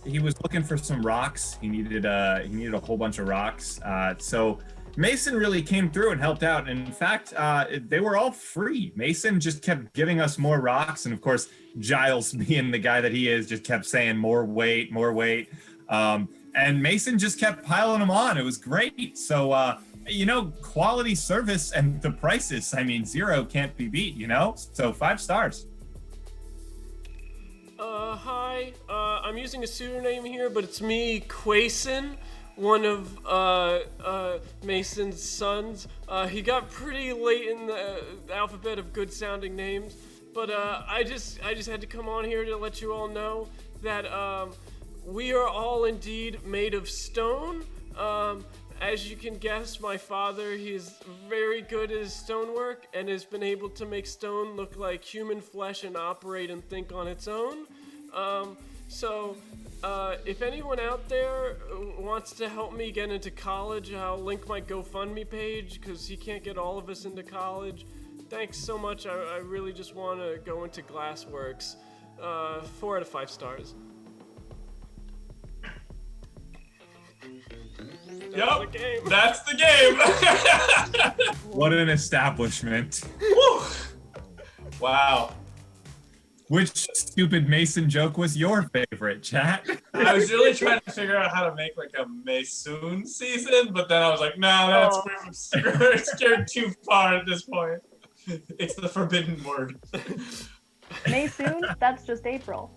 he was looking for some rocks. He needed a whole bunch of rocks. So Mason really came through and helped out. And in fact, they were all free. Mason just kept giving us more rocks. And of course, Giles, being the guy that he is, just kept saying more weight. And Mason just kept piling them on. It was great. So, quality service and the prices, 0 can't be beat, So 5 stars. Hi. I'm using a pseudonym here, but it's me, Quayson, one of Mason's sons. He got pretty late in the alphabet of good-sounding names, but I just had to come on here to let you all know that we are all indeed made of stone. As you can guess, my father, he's very good at his stonework and has been able to make stone look like human flesh and operate and think on its own. So if anyone out there wants to help me get into college, I'll link my GoFundMe page because he can't get all of us into college. Thanks so much. I really just want to go into Glassworks. 4 out of 5 stars. That's the game. What an establishment. Woo. Wow. Which stupid Mason joke was your favorite, chat? I was really trying to figure out how to make like a Maysoon season, but then I was like, no, that's scared too far at this point. It's the forbidden word. Maysoon? That's just April.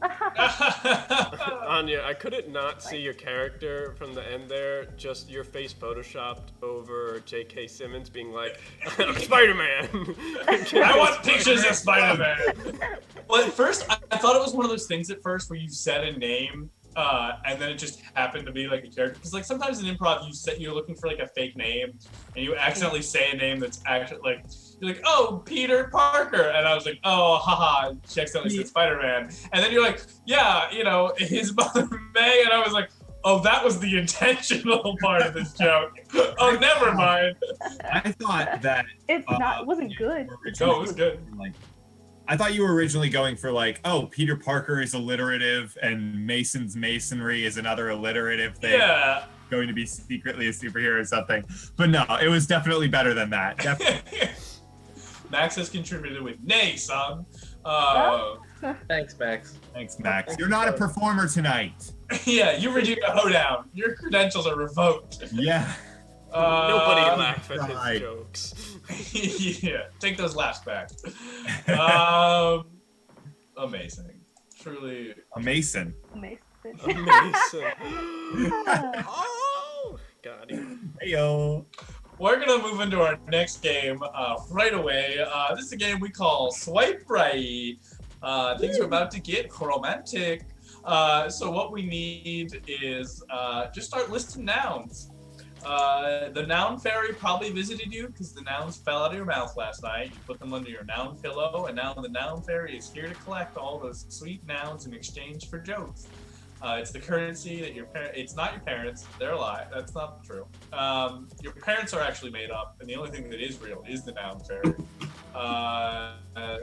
Anya, I couldn't not see your character from the end there, just your face photoshopped over J.K. Simmons being like, I'm Spider-Man! I want pictures of Spider-Man! Well, at first, I thought it was one of those things at first where you said a name and then it just happened to be like a character. Because like sometimes in improv, you're looking for like a fake name, and you accidentally say a name that's actually like you're like, oh, Peter Parker, and I was like, oh, haha, she accidentally said Spider-Man, and then you're like, yeah, you know, his mother May, and I was like, oh, that was the intentional part of this joke. Oh, never mind. I thought that It wasn't good. No, it was good. Like, I thought you were originally going for like, oh, Peter Parker is alliterative and Mason's masonry is another alliterative thing. Yeah. Going to be secretly a superhero or something. But no, it was definitely better than that. Max has contributed with nay, son. Thanks, Max. Thanks, Max. You're not a performer tonight. Yeah, you redeemed a hoedown. Your credentials are revoked. Yeah. Nobody laugh at his jokes. Yeah, take those laughs back. Amazing. Truly. Amazing. Amazing. Oh, got him. Heyo. We're gonna move into our next game right away. This is a game we call Swipe Right. Things are about to get romantic. So what we need is just start listing nouns. The noun fairy probably visited you because the nouns fell out of your mouth last night. You put them under your noun pillow, and now the noun fairy is here to collect all those sweet nouns in exchange for jokes. It's the currency that it's not your parents, they're a lie, that's not true. Your parents are actually made up, and the only thing that is real is the noun fairy.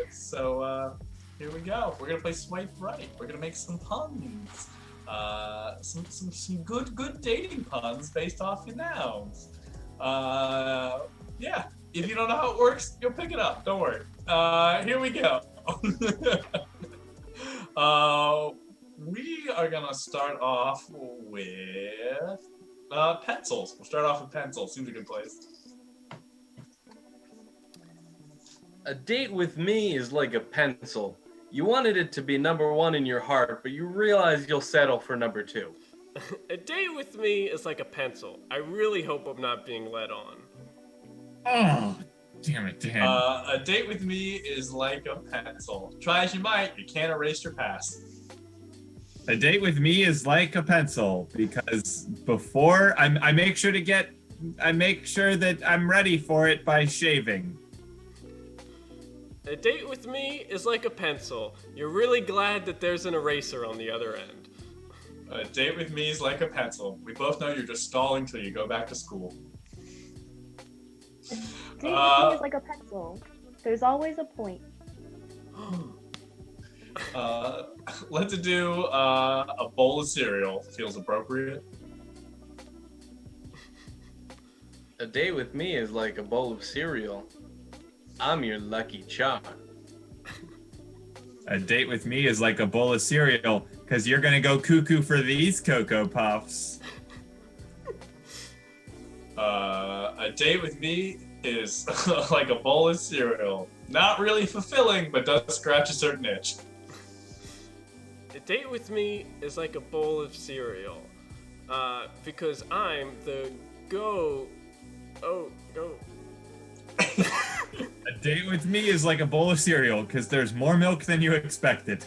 So here we go. We're gonna play Swipe Right. We're gonna make some puns. Some good dating puns based off your nouns. Yeah, if you don't know how it works, you'll pick it up. Don't worry. Here we go. We are gonna start off with pencils. We'll start off with pencils. Seems a good place. A date with me is like a pencil. You wanted it to be number 1 in your heart, but you realize you'll settle for number 2. A date with me is like a pencil. I really hope I'm not being led on. Oh, damn it, Dan. A date with me is like a pencil. Try as you might, you can't erase your past. A date with me is like a pencil because before I make sure that I'm ready for it by shaving. A date with me is like a pencil. You're really glad that there's an eraser on the other end. A date with me is like a pencil. We both know you're just stalling till you go back to school. Date with me is like a pencil. There's always a point. Let's do a bowl of cereal. Feels appropriate. A date with me is like a bowl of cereal. I'm your lucky charm. A date with me is like a bowl of cereal because you're gonna go cuckoo for these Cocoa Puffs. A date with me is like a bowl of cereal. Not really fulfilling, but does scratch a certain itch. A date with me is like a bowl of cereal. Because I'm the go. A date with me is like a bowl of cereal because there's more milk than you expected.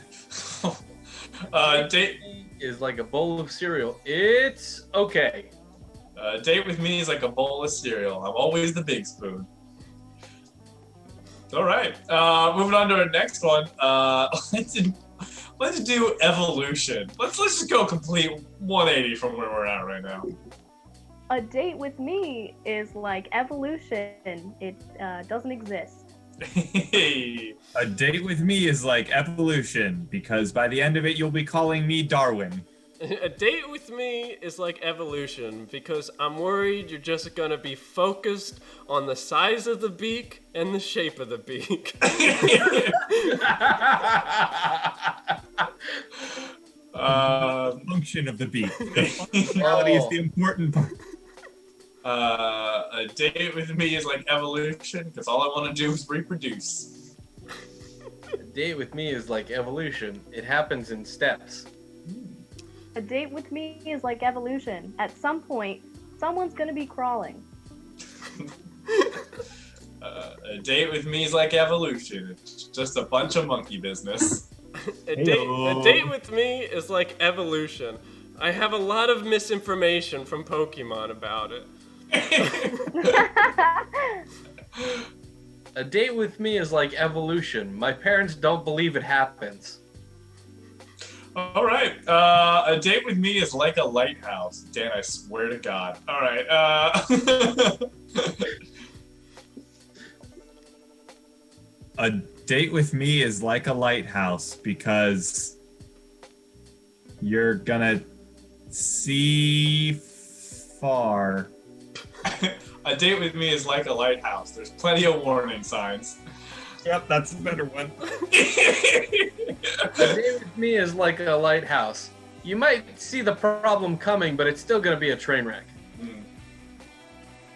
Date is like a bowl of cereal. It's okay. Date with me is like a bowl of cereal. I'm always the big spoon. All right. Moving on to our next one. Let's do evolution. Let's just go complete 180 from where we're at right now. A date with me is like evolution. It doesn't exist. A date with me is like evolution because by the end of it, you'll be calling me Darwin. A date with me is like evolution because I'm worried you're just gonna be focused on the size of the beak and the shape of the beak. The function of the beak. The functionality is the important part. A date with me is like evolution because all I want to do is reproduce. A date with me is like evolution. It happens in steps. A date with me is like evolution. At some point, someone's gonna be crawling. A date with me is like evolution. It's just a bunch of monkey business. A date with me is like evolution. I have a lot of misinformation from Pokemon about it. A date with me is like evolution. My parents don't believe it happens. All right. A date with me is like a lighthouse. Dan, I swear to God. All right. A date with me is like a lighthouse because you're gonna see far. A date with me is like a lighthouse. There's plenty of warning signs. Yep, that's a better one. A date with me is like a lighthouse. You might see the problem coming, but it's still gonna be a train wreck.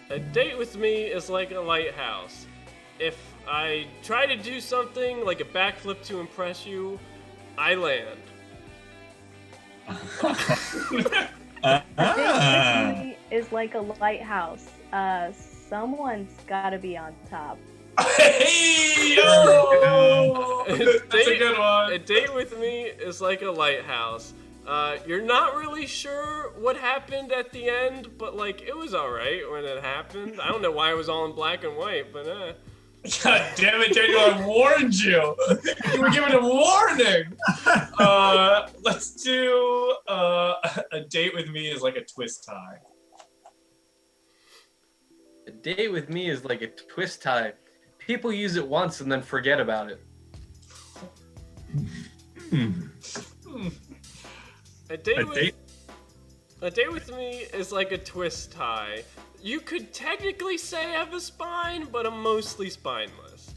A date with me is like a lighthouse. If I try to do something like a backflip to impress you, I land. A date with me is like a lighthouse. Someone's gotta be on top. Hey, yo! That's a good one. A date with me is like a lighthouse. You're not really sure what happened at the end, but like it was alright when it happened. I don't know why it was all in black and white, but God damn it, Daniel, I warned you. You were given a warning. Let's do a date with me is like a twist tie. A date with me is like a twist tie. People use it once and then forget about it. A date with me is like a twist tie. You could technically say I have a spine, but I'm mostly spineless.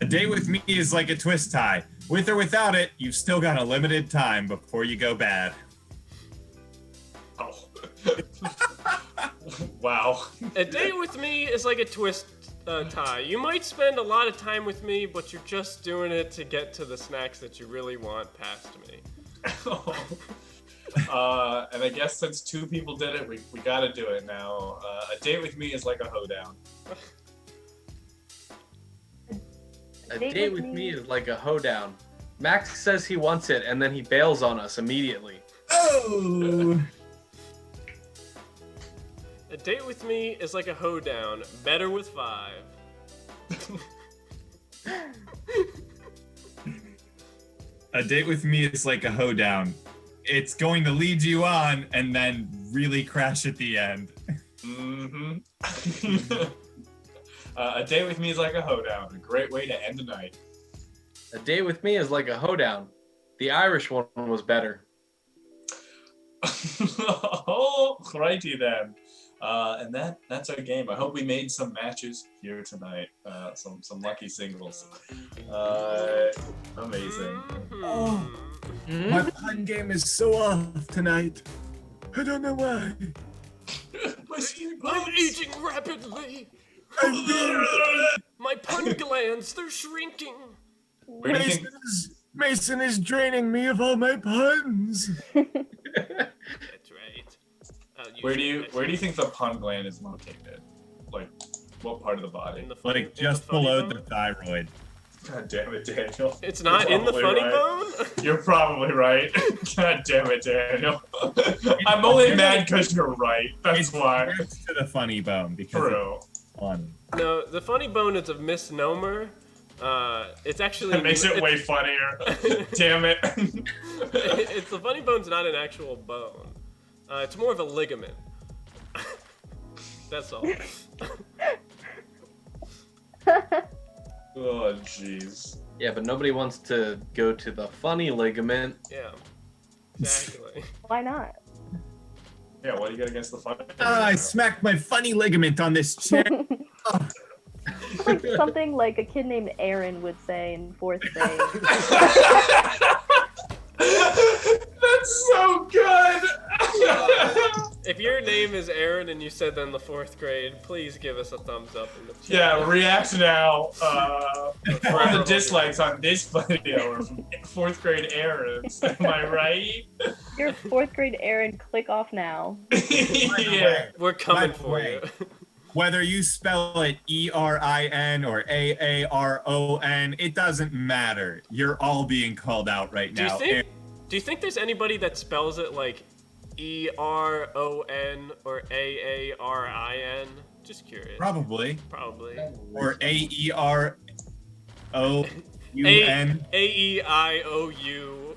A date with me is like a twist tie. With or without it, you've still got a limited time before you go bad. Oh. Wow. A date with me is like a twist tie. You might spend a lot of time with me, but you're just doing it to get to the snacks that you really want past me. And I guess since two people did it, we gotta do it now. A date with me is like a hoedown. A date with me is like a hoedown. Max says he wants it, and then he bails on us immediately. Oh! A date with me is like a hoedown, better with 5. A date with me is like a hoedown. It's going to lead you on and then really crash at the end. Mm-hmm. A date with me is like a hoedown. A great way to end the night. A date with me is like a hoedown. The Irish one was better. Oh, righty then. And that's our game. I hope we made some matches here tonight. Some lucky singles. Amazing. Oh, my pun game is so off tonight. I don't know why. I'm aging rapidly. My pun glands, they're shrinking. Mason is draining me of all my puns. That's right. Where do you think the pun gland is located? Like, what part of the body? Like just below the thyroid. God damn it, Daniel. It's not in the funny bone? You're probably right. God damn it, Daniel. I'm only mad because you're right. That's why. It's to the funny bone because True. it's fun. No, the funny bone is a misnomer. It's actually... That makes it way funnier. Damn it. It's the funny bone's not an actual bone. It's more of a ligament. That's all. Oh, jeez. Yeah, but nobody wants to go to the funny ligament. Yeah, exactly. Why not? Yeah, what do you got against the funny? I smacked my funny ligament on this chair. Like something like a kid named Aaron would say in 4th grade. That's so good! If your name is Aaron and you said that in the 4th grade, please give us a thumbs up in the chat. Yeah, react now. All the dislikes on this video are from 4th grade Aaron's. Am I right? Your 4th grade Aaron, click off now. Yeah. We're coming for you. Whether you spell it E-R-I-N or A-A-R-O-N, it doesn't matter. You're all being called out right now. Do Do you think there's anybody that spells it like E-R-O-N or A-A-R-I-N? Just curious. Probably. Or A-E-R-O-U-N. A-E-I-O-U.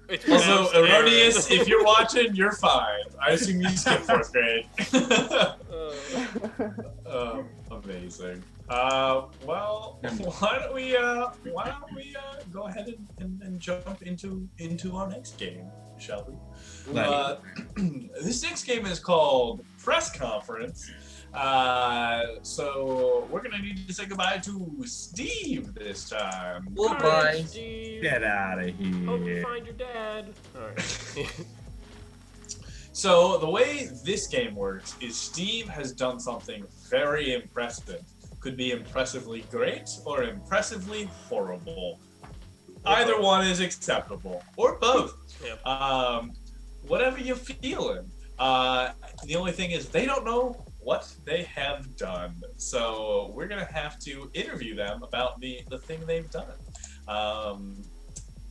It's Also, pronounced Erroneous, Aaron. if you're watching, you're fine. I assume you skipped 4th grade. Amazing. Well, why don't we go ahead and jump into our next game, shall we? This next game is called Press Conference. So we're gonna need to say goodbye to Steve this time. Goodbye. Steve. Get out of here. Hope you find your dad. All right. So the way this game works is Steve has done something very impressive. Could be impressively great or impressively horrible. Either one is acceptable, or both. Yeah. Whatever you're feeling. The only thing is they don't know what they have done. So we're gonna have to interview them about the thing they've done.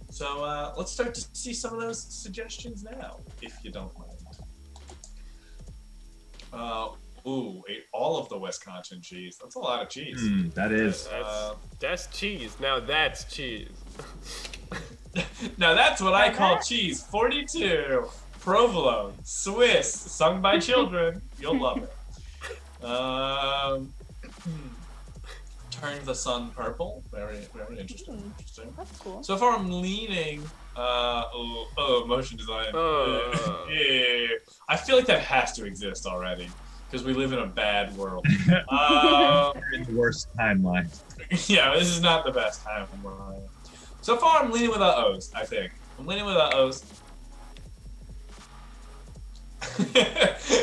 So let's start to see some of those suggestions now, if you don't mind. Ate all of the Wisconsin cheese. That's a lot of cheese. That is. That's cheese. Now that's cheese. Now that's what I call cheese. 42. Provolone. Swiss. Sung by children. You'll love it. Turn the sun purple. Very, very interesting. That's cool. So far I'm leaning motion design. Yeah. I feel like that has to exist already because we live in a bad world. In the worst timeline. Yeah, this is not the best timeline. So far I'm leaning with O's, I think. I'm leaning with O's.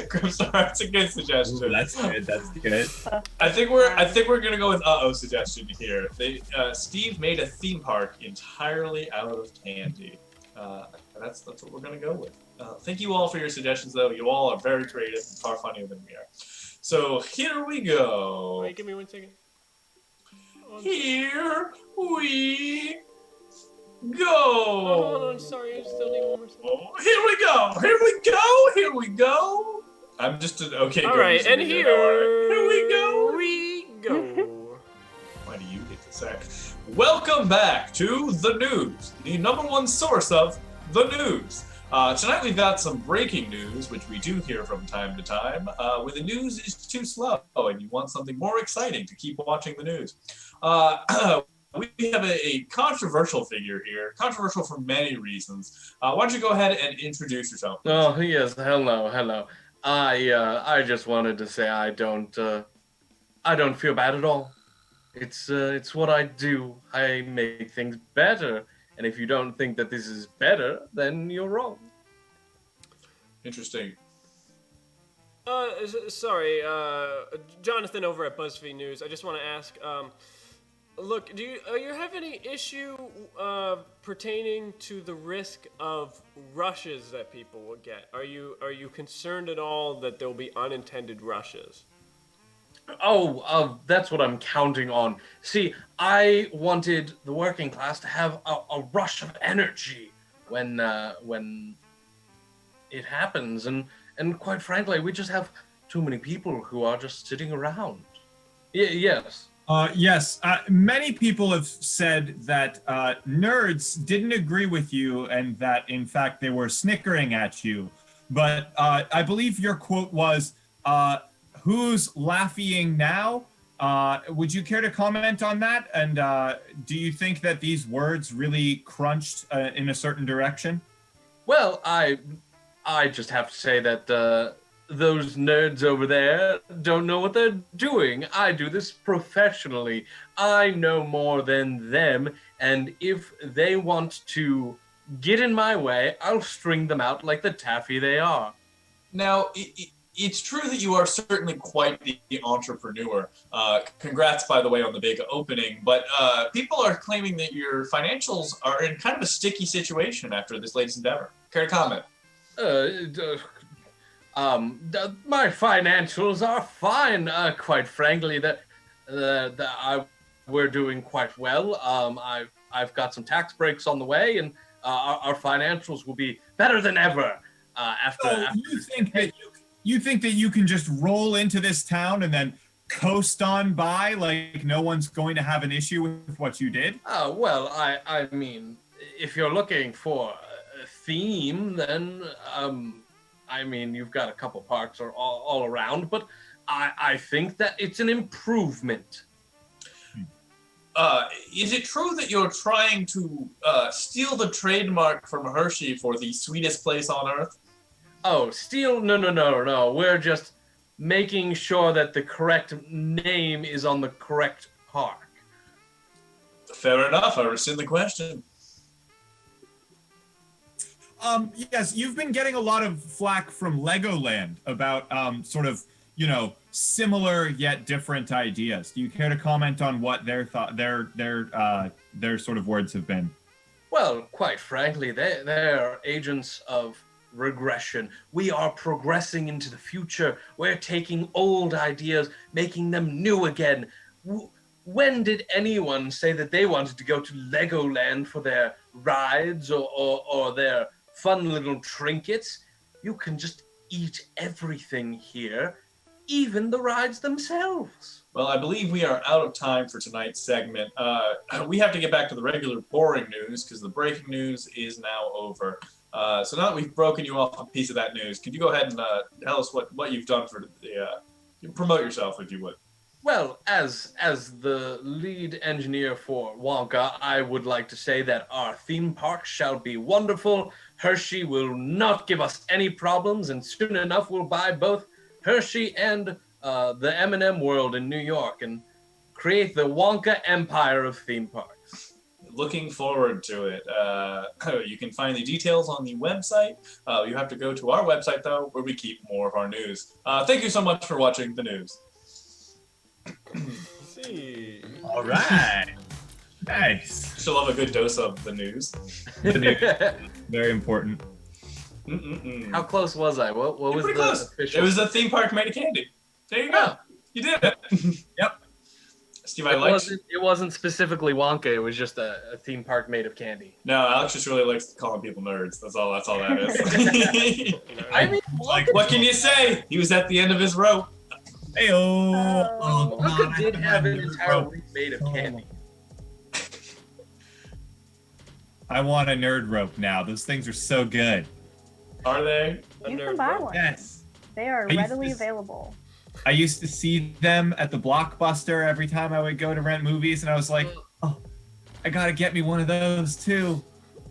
Grimstar, that's a good suggestion. Ooh, that's good. That's good. I think we're gonna go with suggestion here. Steve made a theme park entirely out of candy. That's what we're gonna go with. Thank you all for your suggestions, though. You all are very creative and far funnier than we are. So here we go. Wait, give me 1 second. Here we go. Oh, hold on, sorry, I still need 1 more second. Here we go. Here we go. Here we go. I'm just okay. All right, and here we go. We go. Why do you get to say? Welcome back to the news, the #1 source of the news. Tonight we've got some breaking news, which we do hear from time to time, where the news is too slow and you want something more exciting to keep watching the news. We have a controversial figure here, controversial for many reasons. Why don't you go ahead and introduce yourself? Please? Oh yes, hello. I just wanted to say I don't feel bad at all. It's what I do. I make things better. And if you don't think that this is better, then you're wrong. Interesting. Sorry, Jonathan over at BuzzFeed News. I just want to ask, look, do you have any issue pertaining to the risk of rushes that people will get? Are you concerned at all that there will be unintended rushes? Oh, that's what I'm counting on. See, I wanted the working class to have a rush of energy when it happens, and quite frankly, we just have too many people who are just sitting around. Yes. Yes. Many people have said that nerds didn't agree with you, and that in fact they were snickering at you. But I believe your quote was. Who's laughing now? Would you care to comment on that? And do you think that these words really crunched in a certain direction? Well, I just have to say that those nerds over there don't know what they're doing. I do this professionally. I know more than them, and if they want to get in my way, I'll string them out like the taffy they are. Now, it's true that you are certainly quite the entrepreneur. Congrats, by the way, on the big opening. But people are claiming that your financials are in kind of a sticky situation after this latest endeavor. Care to comment? My financials are fine. Quite frankly, we're doing quite well. I've got some tax breaks on the way, and our financials will be better than ever after. So you think that you can just roll into this town and then coast on by like no one's going to have an issue with what you did? Well, I mean, if you're looking for a theme, then I mean, you've got a couple parks all around, but I think that it's an improvement. Is it true that you're trying to steal the trademark from Hershey for the sweetest place on earth? Oh, steal? No. We're just making sure that the correct name is on the correct park. Fair enough. I rescind the question. Yes, you've been getting a lot of flack from Legoland about sort of, similar yet different ideas. Do you care to comment on what their sort of words have been? Well, quite frankly, they're agents of regression. We are progressing into the future. We're taking old ideas, making them new again. When did anyone say that they wanted to go to Legoland for their rides or their fun little trinkets? You can just eat everything here, even the rides themselves. Well, I believe we are out of time for tonight's segment. We have to get back to the regular boring news because the breaking news is now over. So now that we've broken you off a piece of that news, could you go ahead and tell us what you've done for the promote yourself, if you would? Well, as the lead engineer for Wonka, I would like to say that our theme park shall be wonderful. Hershey will not give us any problems, and soon enough we'll buy both Hershey and the M&M World in New York and create the Wonka empire of theme parks. Looking forward to it. You can find the details on the website. You have to go to our website, though, where we keep more of our news. Thank you so much for watching the news. See. All right. Nice. Still love a good dose of the news. The news. Very important. How close was I? What was pretty the close. official? It was a theme park made of candy. There you go. You did it. Yep. Steve, it wasn't specifically Wonka. It was just a theme park made of candy. No, Alex just really likes calling people nerds. That's all that is. I mean, what can you say? He was at the end of his rope. Heyo. Wonka did have an entire week made of candy. I want a nerd rope now. Those things are so good. Are they? You can buy one. Yes. They are readily available. I used to see them at the Blockbuster every time I would go to rent movies, and I was like, oh, I gotta get me one of those too.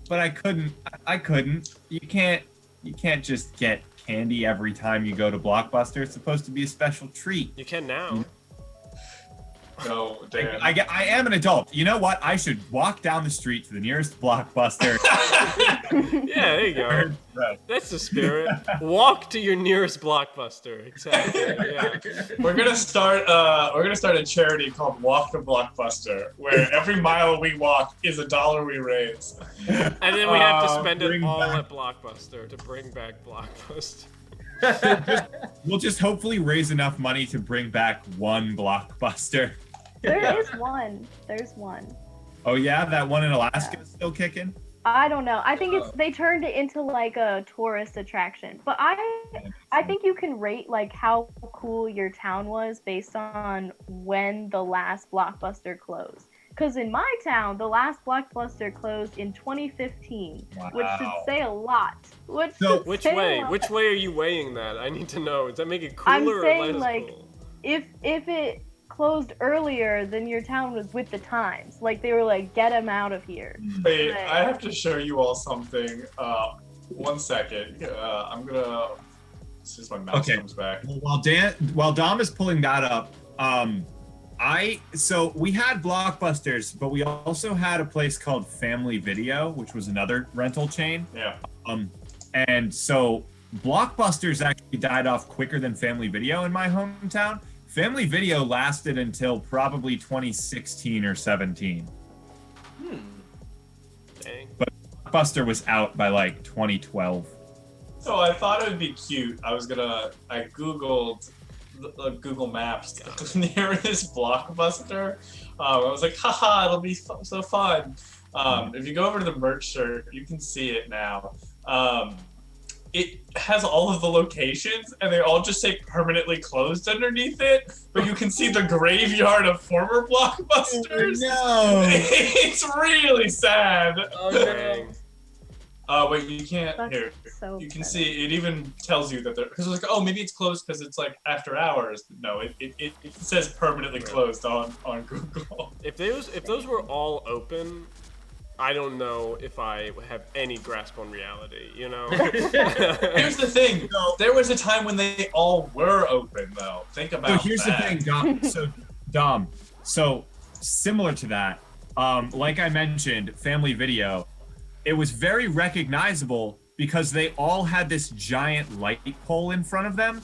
But I couldn't. You can't just get candy every time you go to Blockbuster. It's supposed to be a special treat. You can now. No, Dan. I am an adult. You know what? I should walk down the street to the nearest Blockbuster. Yeah, there you go. That's the spirit. Walk to your nearest Blockbuster. Exactly. Yeah. We're gonna start a charity called Walk to Blockbuster, where every mile we walk is $1 we raise. And then we have to spend it all at Blockbuster to bring back Blockbuster. We'll just hopefully raise enough money to bring back one Blockbuster. There is one. There's one. Oh yeah, that one in Alaska is still kicking? I don't know. I think they turned it into like a tourist attraction. But I think you can rate like how cool your town was based on when the last Blockbuster closed. Because in my town, the last Blockbuster closed in 2015, which should say a lot. Which way are you weighing that? I need to know. Does that make it cooler I'm or saying less like, cool? if it closed earlier, then your town was with the times. Like they were like, get him out of here. Wait, I have to show you all something. 1 second. I'm gonna. As soon as my mouse comes back. While Dom is pulling that up, so we had Blockbusters, but we also had a place called Family Video, which was another rental chain. Yeah. And so Blockbusters actually died off quicker than Family Video in my hometown. Family Video lasted until probably 2016 or 17. Dang. But Blockbuster was out by like 2012. So I thought it would be cute. I Googled Google Maps the nearest Blockbuster. I was like, haha, it'll be so fun. If you go over to the merch shirt, you can see it now. It has all of the locations, and they all just say permanently closed underneath it, but you can see the graveyard of former Blockbusters. Oh, no. It's really sad. Oh, dang. Wait, you can't, That's here. so You can pathetic. see, it even tells you that because it's like, oh, maybe it's closed because it's like after hours. No, it says permanently closed on Google. If those were all open, I don't know if I have any grasp on reality, you know? Here's the thing, there was a time when they all were open, though. Think about So here's that. the thing, Dom. So similar to that, like I mentioned, Family Video, it was very recognizable because they all had this giant light pole in front of them.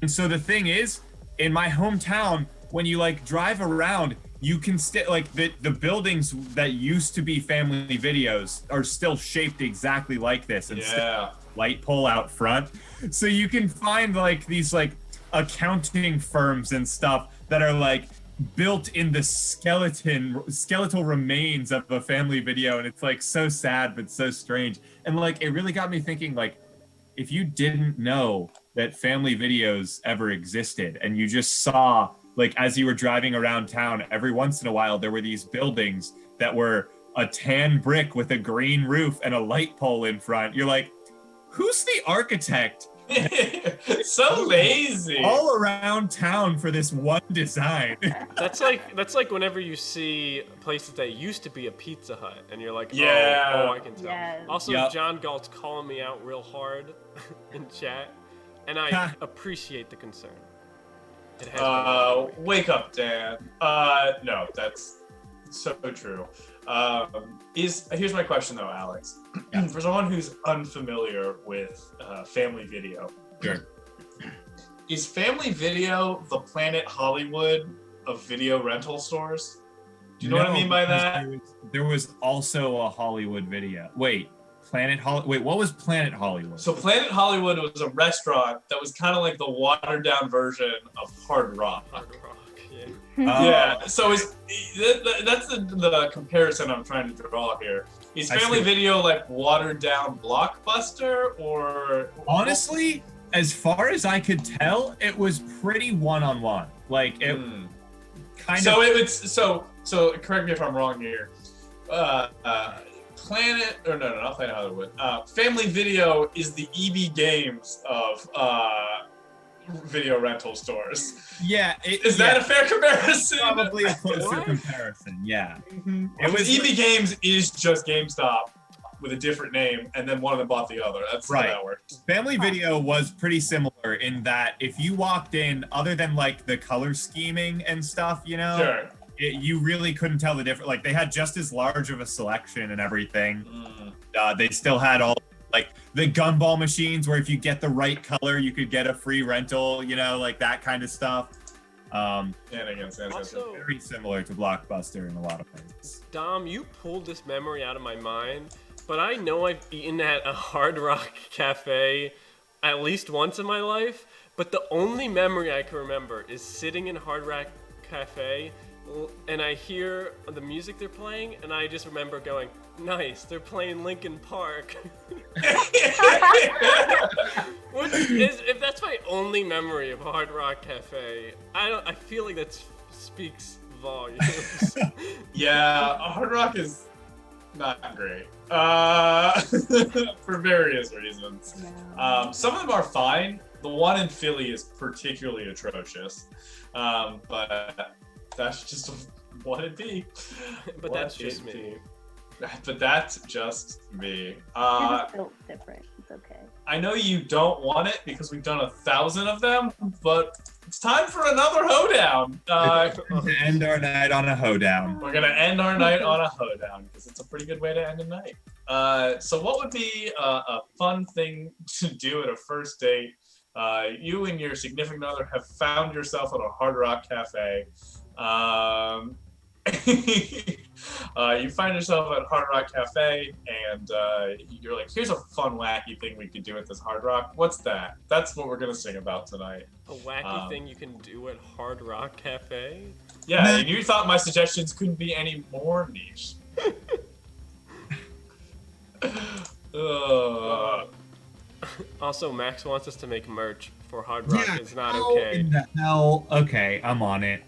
And so the thing is, in my hometown, when you like drive around, you can still like the buildings that used to be Family Videos are still shaped exactly like this, and still light pole out front. So you can find like these like accounting firms and stuff that are like built in the skeletal remains of a Family Video, and it's like so sad but so strange. And like it really got me thinking, like, if you didn't know that Family Videos ever existed and you just saw, like, as you were driving around town, every once in a while there were these buildings that were a tan brick with a green roof and a light pole in front, you're like, who's the architect? So lazy. All around town for this one design. That's like whenever you see places that used to be a Pizza Hut, and you're like, Yeah. oh, I can tell. Yes. Also, Yep. John Galt's calling me out real hard in chat, and I appreciate the concern. It has been Wake up, Dan. No, that's so true. Here's my question though, Alex. For someone who's unfamiliar with Family Video, Sure. Is Family Video the Planet Hollywood of video rental stores? Do you know what I mean by that? There was also a Hollywood Video. Wait, what was Planet Hollywood? So Planet Hollywood was a restaurant that was kind of like the watered down version of Hard Rock. Hard Rock, yeah. Yeah, so that's the comparison I'm trying to draw here. Is I Family see. Video like watered down Blockbuster, or Honestly, as far as I could tell, it was pretty one-on-one. Like it kind So of. it was so. Correct me if I'm wrong here. Not Planet Hollywood. Family Video is the EB Games of video rental stores. Yeah, Is that a fair comparison? probably a closer comparison? Yeah, It was EB Games is just GameStop with a different name, and then one of them bought the other. That's Right. how that worked. Family Video was pretty similar in that if you walked in, other than like the color scheming and stuff, you know, Sure. you really couldn't tell the difference. Like they had just as large of a selection and everything. They still had all like the gumball machines where if you get the right color, you could get a free rental, you know, like that kind of stuff. Also, Very similar to Blockbuster in a lot of ways. Dom, you pulled this memory out of my mind, but I know I've eaten at a Hard Rock Cafe at least once in my life, but the only memory I can remember is sitting in Hard Rock Cafe and I hear the music they're playing, and I just remember going, nice, they're playing Linkin Park. If that's my only memory of Hard Rock Cafe, I feel like that speaks volumes. Yeah, Hard Rock is not great for various reasons. Some of them are fine. The one in Philly is particularly atrocious, but that's just what it be. But that's just me. But that's just me. It's built different. It's okay. I know you don't want it because we've done 1,000 of them, but it's time for another Hoedown. To end our night on a Hoedown. We're gonna end our night on a Hoedown because it's a pretty good way to end a night. So what would be a fun thing to do at a first date? You and your significant other have found yourself at a Hard Rock Cafe. You find yourself at Hard Rock Cafe, and you're like, here's a fun, wacky thing we could do at this Hard Rock. What's that? That's what we're gonna sing about tonight. A wacky thing you can do at Hard Rock Cafe? Yeah, and you thought my suggestions couldn't be any more niche. Also, Max wants us to make merch for Hard Rock. Yeah, It's not how okay. in the hell? Okay, I'm on it.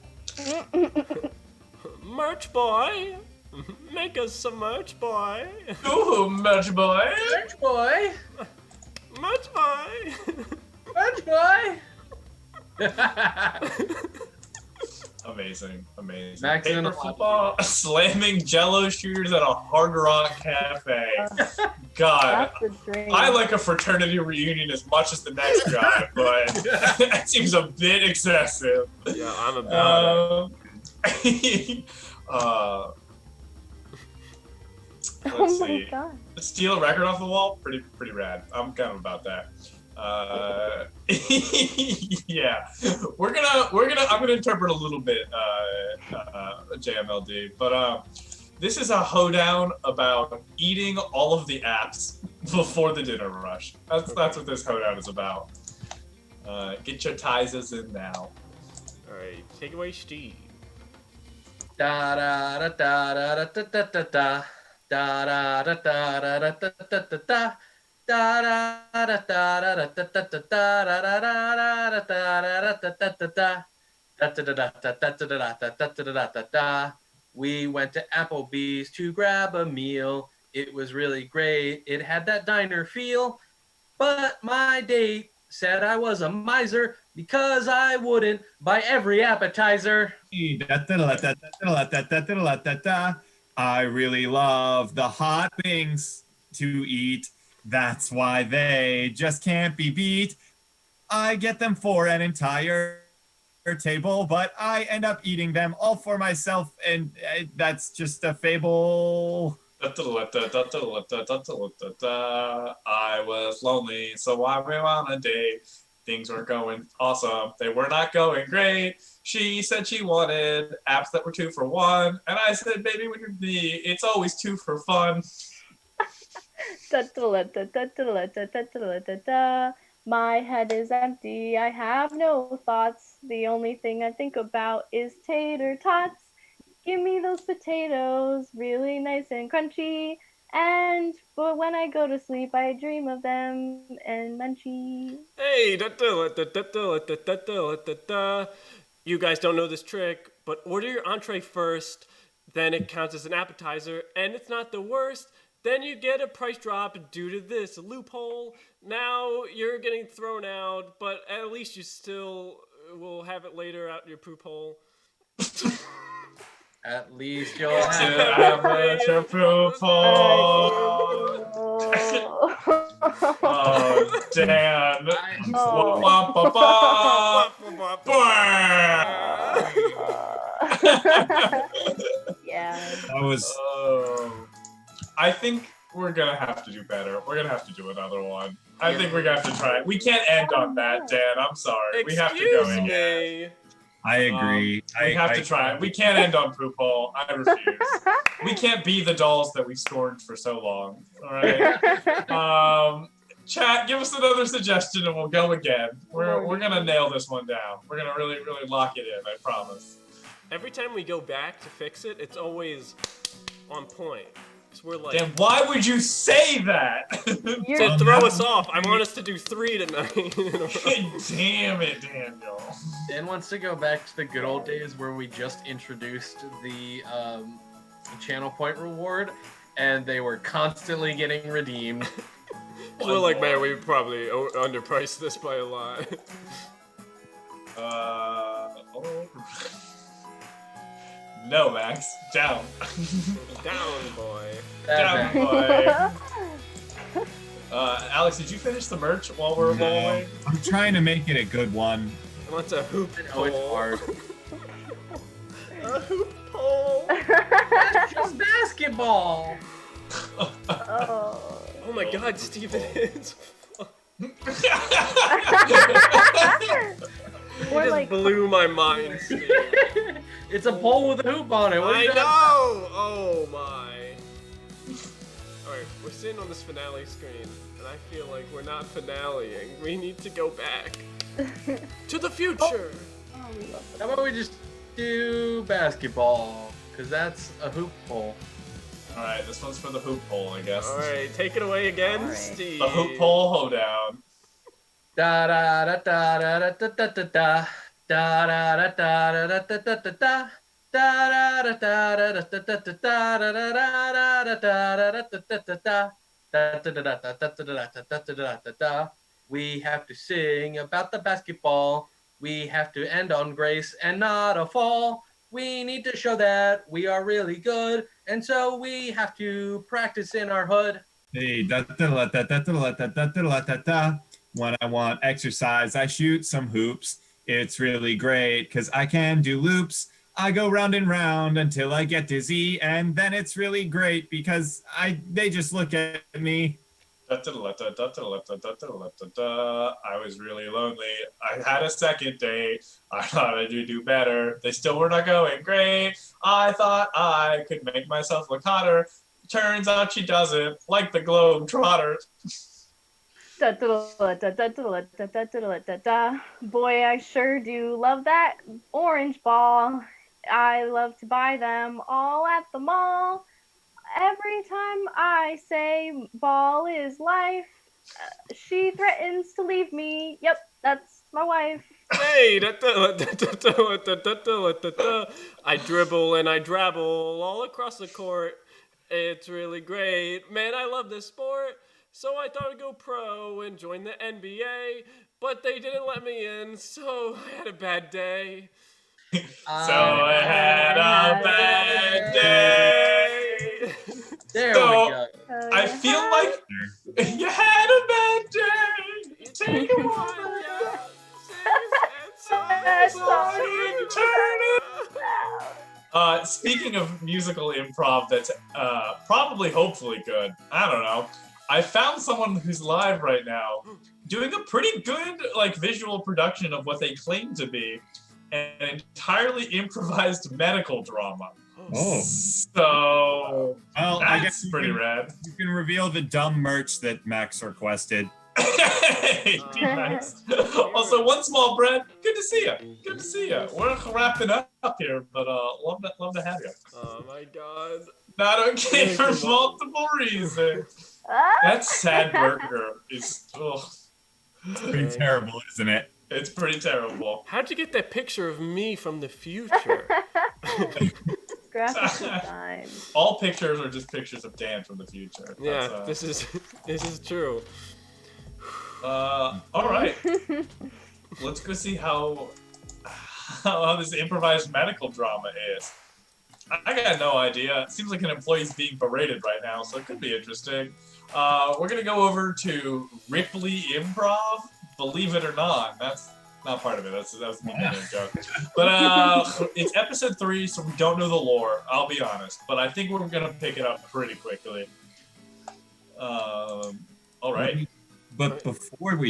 Merch boy! Make us some merch, boy! Ooh, merch boy! Merch boy! Merch boy! Merch boy! Amazing. Max Paper and a football, slamming Jello shooters at a Hard Rock cafe. God, That's the dream. I like a fraternity reunion as much as the next guy, but that seems a bit excessive. Yeah, I'm about it. Oh Let's my see. god. Steal a record off the wall, pretty rad. I'm kind of about that. Yeah, I'm gonna interpret a little bit, JMLD, but this is a hoedown about eating all of the apps before the dinner rush. That's what this hoedown is about. Get your tizes in now. Alright, take away Steve. Da da da da da da da da da. Da da da da da da da da da da. Da da da da da da da da da da. We went to Applebee's to grab a meal. It was really great. It had that diner feel. But my date said I was a miser because I wouldn't buy every appetizer. I really love the hot things to eat. That's why they just can't be beat. I get them for an entire table, but I end up eating them all for myself, and that's just a fable. I was lonely, so I went on a date. Things were going awesome. They were not going great. She said she wanted apps that were 2 for 1, and I said, baby, with me, it's always 2 for fun. My head is empty. I have no thoughts. The only thing I think about is tater tots. Give me those potatoes, really nice and crunchy. But when I go to sleep, I dream of them and munchy. Hey, you guys don't know this trick, but order your entree first, then it counts as an appetizer, and it's not the worst. Then you get a price drop due to this loophole. Now you're getting thrown out, but at least you still will have it later out in your poop hole. At least you'll have your poop hole. Oh, Dan. Yeah. That was. I think we're gonna have to do better. We're gonna have to do another one. I think we're gonna have to try it. We can't end on that, Dan. I'm sorry. We have to go in. Me. I agree. We have to try it. We can't end on poop hole. I refuse. We can't be the dolls that we scorned for so long. All right. Chat, give us another suggestion and we'll go again. We're gonna nail this one down. We're gonna really lock it in. I promise. Every time we go back to fix it, it's always on point. Because we're like. Then why would you say that? To throw us off. I want us to do 3 tonight. Damn it, Daniel. Dan wants to go back to the good old days where we just introduced the channel point reward, and they were constantly getting redeemed. We're like, man, we probably underpriced this by a lot. No, Max. Down. Down, boy. Down, boy. Alex, did you finish the merch while we're away? I'm trying to make it a good one. What's a hoop Oh, it's hard. A hoop pole. That's just basketball. Oh my God, Steve, it is. Or just like blew my mind, Steve. It's a pole with a hoop on it. What I are you know. talking Oh my. All right, we're sitting on this finale screen, and I feel like we're not finaleing. We need to go back to the future. oh, we love about? How about we just do basketball, because that's a hoop pole. All right, this one's for the hoop hole, I guess. All right, take it away again, All right. Steve. The hoop hole hoedown. Da da da da da da da da da da da da da da da da da. We have to sing about the basketball. We have to end on grace and not a fall. We need to show that we are really good, and so we have to practice in our hood. Hey, da da da da da da da da da da da. When I want exercise, I shoot some hoops. It's really great because I can do loops. I go round and round until I get dizzy, and then it's really great because they just look at me. I was really lonely. I had a second date. I thought I would do better. They still were not going great. I thought I could make myself look hotter. Turns out she doesn't, like the Globetrotters. Boy, I sure do love that orange ball. I love to buy them all at the mall. Every time I say ball is life, she threatens to leave me. Yep, that's my wife. Hey, I dribble and I drabble all across the court. It's really great. Man, I love this sport. So I thought I'd go pro and join the NBA, but they didn't let me in, so I had a bad day. I had a bad day. There So, we go. I feel like you had a bad day. Take a walk. Speaking of musical improv that's probably hopefully good, I don't know. I found someone who's live right now doing a pretty good visual production of what they claim to be an entirely improvised medical drama. Oh. So Well, that's I guess pretty rad. You can reveal the dumb merch that Max requested. Hey, be nice. Also, one small bread. Good to see you. Good to see you. We're wrapping up here, but love to have you. Oh my god. Not okay for multiple reasons. That sad burger is. Ugh. It's pretty terrible, isn't it? It's pretty terrible. How'd you get that picture of me from the future? Graphic design. All pictures are just pictures of Dan from the future. Yeah, this is true. All right. Let's go see how this improvised medical drama is. I got no idea. It seems like an employee's being berated right now, so it could be interesting. We're gonna go over to Ripley Improv. Believe it or not, that's not part of it. That was me making a joke. But it's episode 3, so we don't know the lore. I'll be honest, but I think we're gonna pick it up pretty quickly. All right. But before we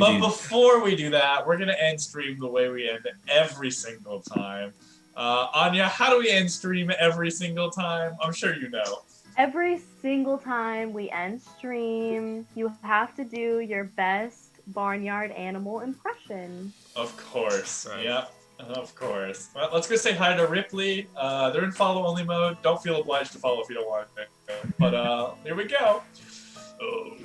do that, we're gonna end stream the way we end every single time. Anya, how do we end stream every single time? I'm sure you know. Every single time we end stream, you have to do your best barnyard animal impression. Of course. Right. Yep. Of course. Well, let's go say hi to Ripley. They're in follow only mode. Don't feel obliged to follow if you don't want to. But here we go. Oh.